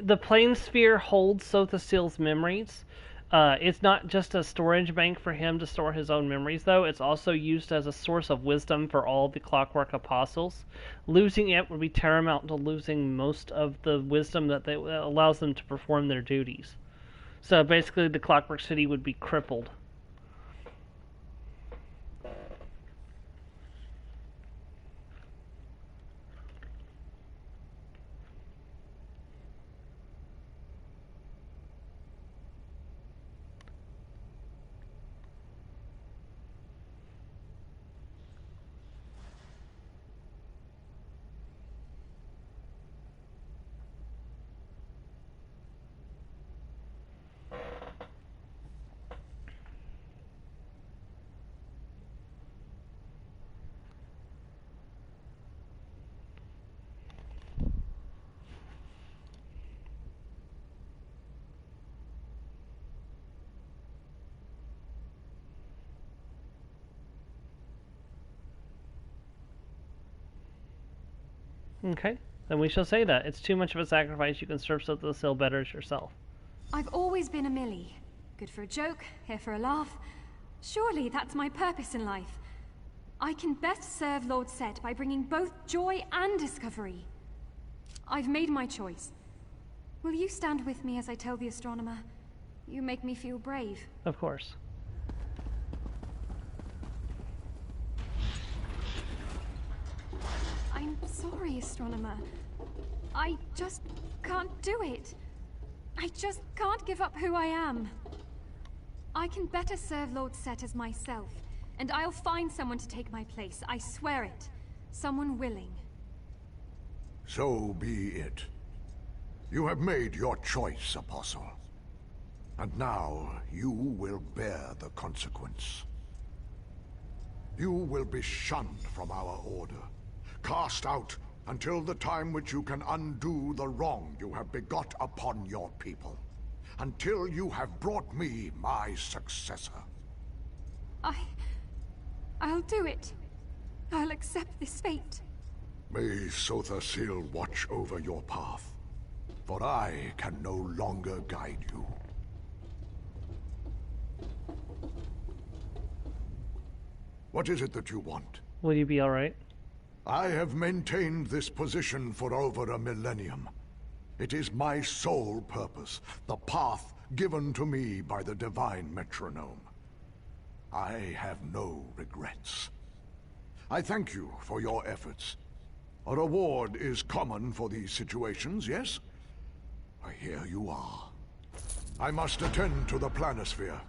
The Planisphere holds Sotha Seal's memories. It's not just a storage bank for him to store his own memories, though. It's also used as a source of wisdom for all the Clockwork Apostles. Losing it would be tantamount to losing most of the wisdom that allows them to perform their duties. So basically, the Clockwork City would be crippled. Okay, then we shall say that. It's too much of a sacrifice, you can serve Sotha Seal better as yourself. I've always been a Millie. Good for a joke, here for a laugh. Surely that's my purpose in life. I can best serve Lord Set by bringing both joy and discovery. I've made my choice. Will you stand with me as I tell the astronomer? You make me feel brave. Of course. I'm sorry, astronomer. I just can't do it. I just can't give up who I am. I can better serve Lord Set as myself, and I'll find someone to take my place. I swear it. Someone willing. So be it. You have made your choice, Apostle. And now you will bear the consequence. You will be shunned from our order, cast out until the time which you can undo the wrong you have begot upon your people, until you have brought me my successor. I'll do it. I'll accept this fate. May Sotha Seal watch over your path, for I can no longer guide you. What is it that you want? Will you be alright? I have maintained this position for over a millennium. It is my sole purpose, the path given to me by the divine metronome. I have no regrets. I thank you for your efforts. A reward is common for these situations, yes? Here you are. I must attend to the Planisphere.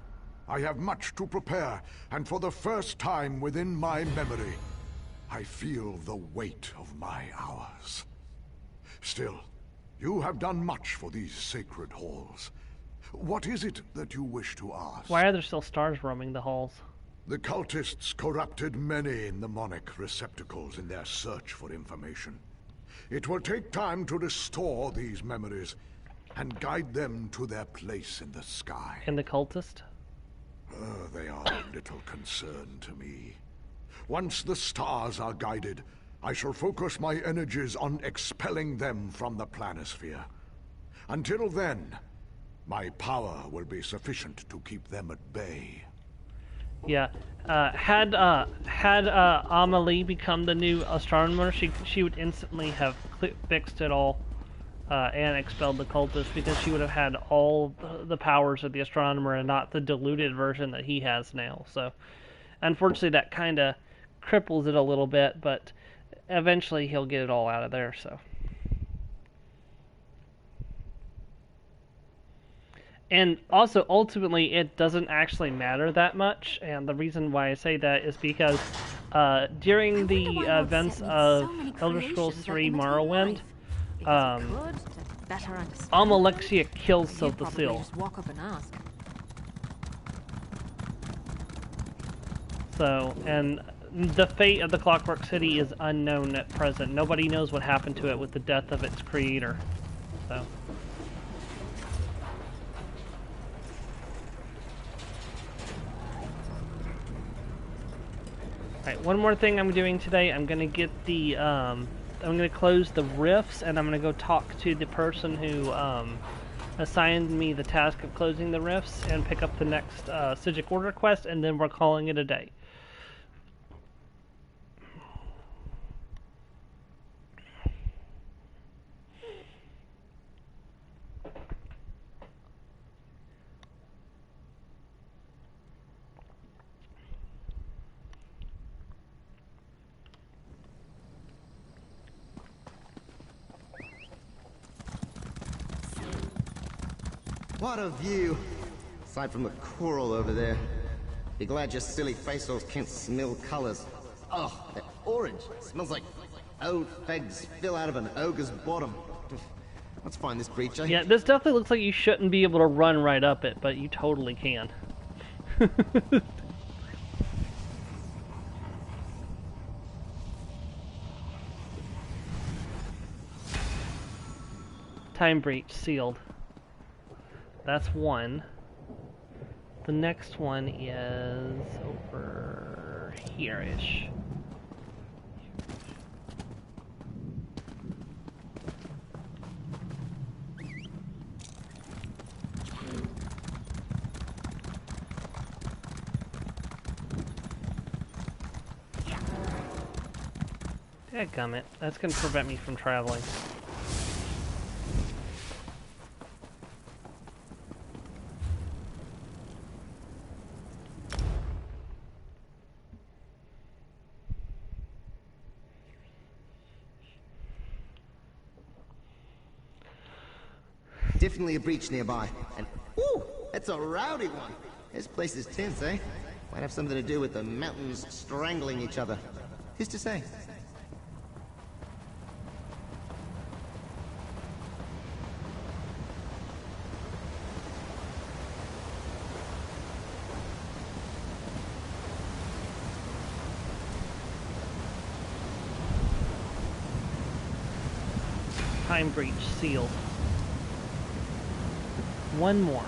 I have much to prepare, and for the first time within my memory, I feel the weight of my hours. Still, you have done much for these sacred halls. What is it that you wish to ask? Why are there still stars roaming the halls? The cultists corrupted many mnemonic receptacles in their search for information. It will take time to restore these memories and guide them to their place in the sky. And the cultist? They are little concern to me. Once the stars are guided, I shall focus my energies on expelling them from the Planisphere. Until then, my power will be sufficient to keep them at bay. Yeah. Had Amelie become the new astronomer, she would instantly have fixed it all. and expelled the cultists, because she would have had all the powers of the astronomer and not the diluted version that he has now. So, unfortunately, that kind of cripples it a little bit, but eventually he'll get it all out of there. So, and also ultimately, it doesn't actually matter that much. And the reason why I say that is because during the events of Elder Scrolls 3 Morrowind, Alexia kills Sotha Seal. Walk up and ask. So, and the fate of the Clockwork City is unknown at present. Nobody knows what happened to it with the death of its creator. So. Alright, one more thing I'm doing today. I'm gonna get the, I'm gonna close the rifts, and I'm gonna go talk to the person who, assigned me the task of closing the rifts, and pick up the next, Psijic Order quest, and then we're calling it a day. What a view! Aside from the coral over there. Be glad your silly face-offs can't smell colors. Oh, that orange smells like old fagged spill out of an ogre's bottom. Let's find this creature. Yeah, this definitely looks like you shouldn't be able to run right up it, but you totally can. Time breach sealed. That's one. The next one is over here-ish. Dadgummit, that's gonna prevent me from traveling. Definitely a breach nearby. And ooh, that's a rowdy one. This place is tense, eh? Might have something to do with the mountains strangling each other. Who's to say? Time breach sealed. One more.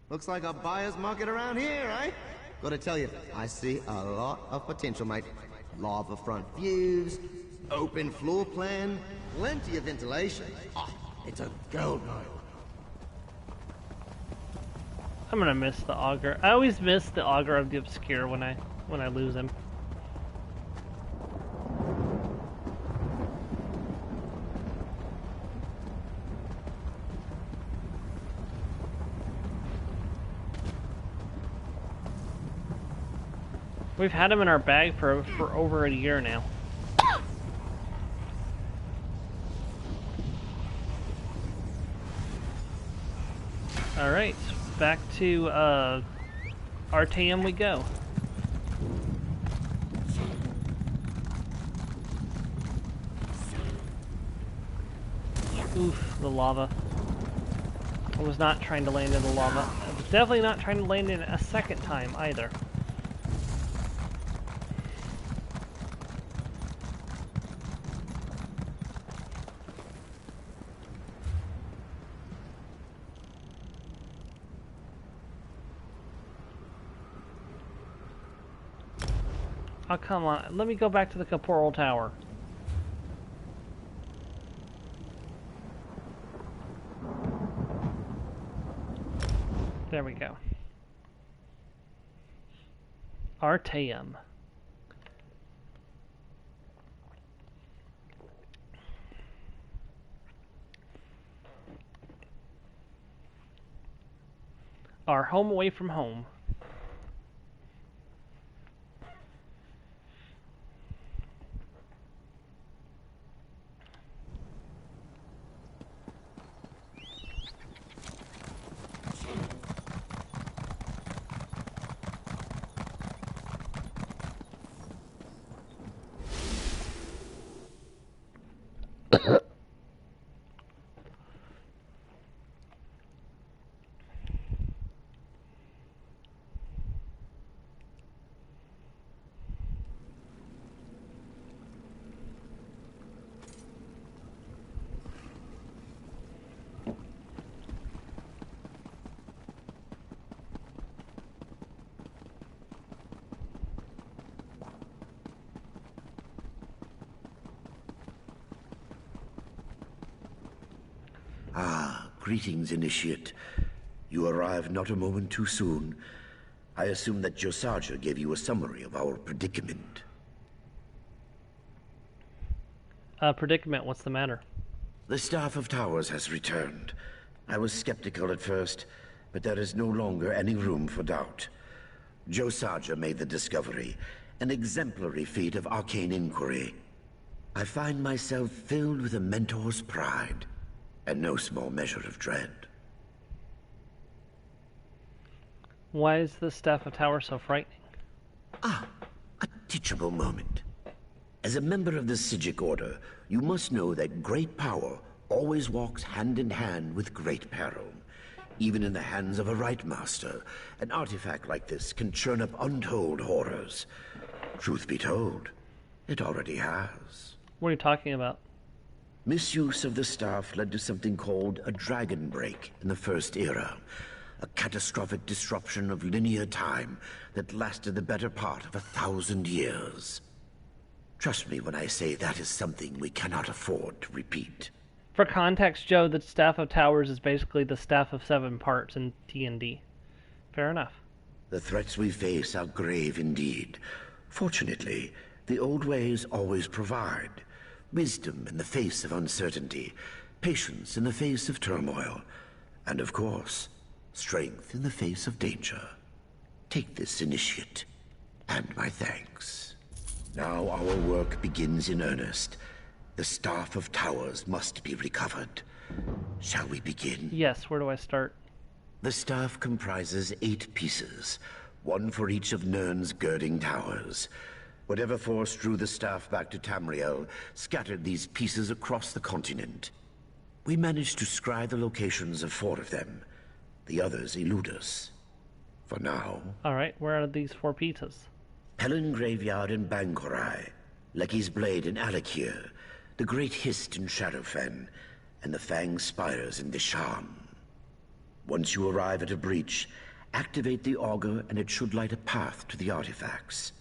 Looks like a buyer's market around here, eh? Gotta tell you, I see a lot of potential, mate. Lava front views, open floor plan, plenty of ventilation. Oh, it's a gold mine. I'm gonna miss the Augur. I always miss the Augur of the Obscure when I lose him. We've had him in our bag for over a year now. Alright, back to Artaeum we go. Oof, the lava. I was not trying to land in the lava. I was definitely not trying to land in it a second time either. Oh, come on. Let me go back to the Caporal Tower. There we go. Artaeum. Our home away from home. Greetings, Initiate. You arrived not a moment too soon. I assume that Josaja gave you a summary of our predicament. Predicament? What's the matter? The Staff of Towers has returned. I was skeptical at first, but there is no longer any room for doubt. Josaja made the discovery, an exemplary feat of arcane inquiry. I find myself filled with a mentor's pride, and no small measure of dread. Why is the Staff of Tower so frightening? A teachable moment. As a member of the Psijic Order, you must know that great power always walks hand in hand with great peril. Even in the hands of a Rite Master, an artifact like this can churn up untold horrors. Truth be told, it already has. What are you talking about? Misuse of the staff led to something called a dragon break in the First Era, a catastrophic disruption of linear time that lasted the better part of 1,000 years. Trust me when I say that is something we cannot afford to repeat. For context, Joe, the Staff of Towers is basically the Staff of 7 parts in D&D. Fair enough. The threats we face are grave indeed. Fortunately, the old ways always provide. Wisdom in the face of uncertainty, patience in the face of turmoil, and of course, strength in the face of danger. Take this, Initiate, and my thanks. Now our work begins in earnest. The Staff of Towers must be recovered. Shall we begin? Yes, where do I start? The staff comprises 8 pieces, one for each of Nirn's girding towers. Whatever force drew the staff back to Tamriel scattered these pieces across the continent. We managed to scry the locations of 4 of them. The others elude us. For now. Alright, where are these 4 pieces? Helen Graveyard in Bangorai, Lecky's Blade in Alakir, the Great Hist in Shadowfen, and the Fang Spires in Disham. Once you arrive at a breach, activate the auger and it should light a path to the artifacts.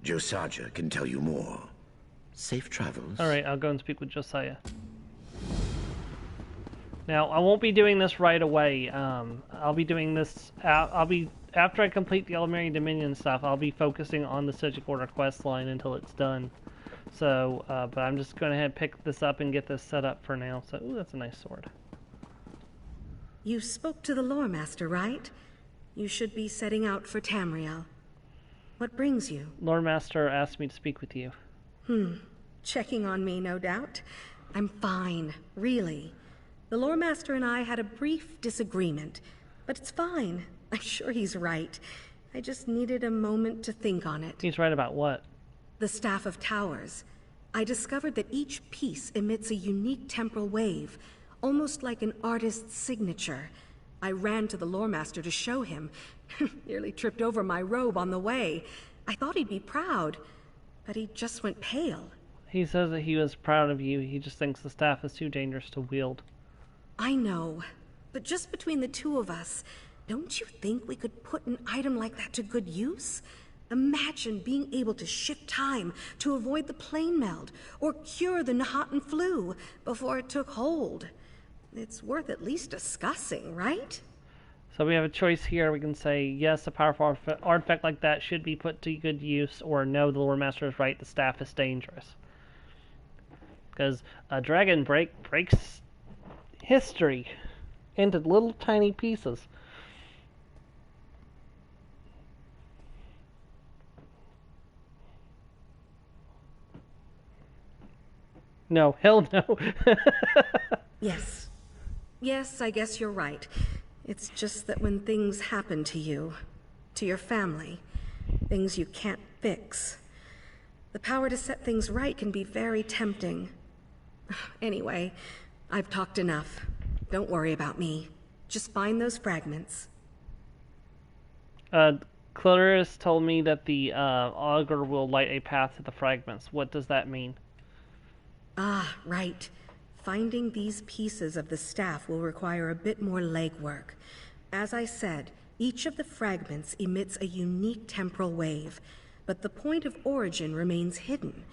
Josaja can tell you more. Safe travels. Alright, I'll go and speak with Josiah. Now, I won't be doing this right away. I'll be doing this... after I complete the Elamarian Dominion stuff, I'll be focusing on the Psijic Order quest line until it's done. So, but I'm just going to head pick this up and get this set up for now. So, ooh, that's a nice sword. You spoke to the Lore Master, right? You should be setting out for Tamriel. What brings you? Lore Master asked me to speak with you. Checking on me, no doubt. I'm fine, really. The Lore Master and I had a brief disagreement, but it's fine. I'm sure he's right. I just needed a moment to think on it. He's right about what? The Staff of Towers. I discovered that each piece emits a unique temporal wave, almost like an artist's signature. I ran to the Lore Master to show him. Nearly tripped over my robe on the way. I thought he'd be proud, but he just went pale. He says that he was proud of you. He just thinks the staff is too dangerous to wield. I know, but just between the 2 of us, don't you think we could put an item like that to good use? Imagine being able to shift time to avoid the plane meld or cure the Nahaten flu before it took hold. It's worth at least discussing, right? So we have a choice here. We can say, yes, a powerful artifact like that should be put to good use, or no, the lore master is right, the staff is dangerous. Because a dragon breaks history into little tiny pieces. No, hell no. Yes, I guess you're right. It's just that when things happen to you, to your family, things you can't fix, the power to set things right can be very tempting. Anyway, I've talked enough. Don't worry about me. Just find those fragments. Clarice told me that the auger will light a path to the fragments. What does that mean? Ah, right. Finding these pieces of the staff will require a bit more legwork. As I said, each of the fragments emits a unique temporal wave, but the point of origin remains hidden.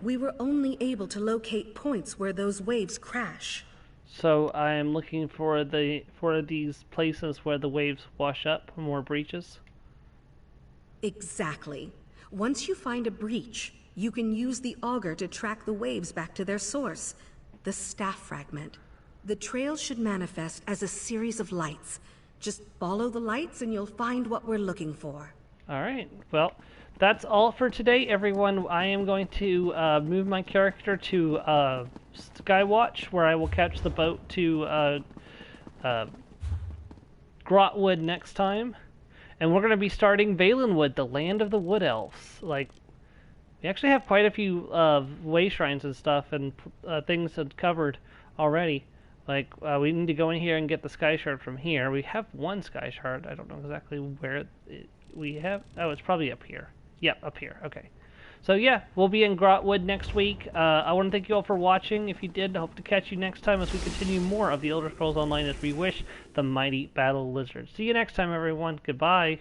We were only able to locate points where those waves crash. So I am looking for these places where the waves wash up, more breaches? Exactly. Once you find a breach, you can use the auger to track the waves back to their source, the staff fragment. The trail should manifest as a series of lights. Just follow the lights and you'll find what we're looking for. Alright, well, that's all for today, everyone. I am going to move my character to Skywatch, where I will catch the boat to Grotwood next time. And we're going to be starting Valenwood, the land of the Wood Elves. Like, we actually have quite a few way shrines and stuff and things covered already. Like, we need to go in here and get the Sky Shard from here. We have one Sky Shard. I don't know exactly where we have. Oh, it's probably up here. Yep, up here. Okay. So, yeah, we'll be in Grotwood next week. I want to thank you all for watching. If you did, I hope to catch you next time as we continue more of the Elder Scrolls Online as Reewish, the Mighty Battle Lizard. See you next time, everyone. Goodbye.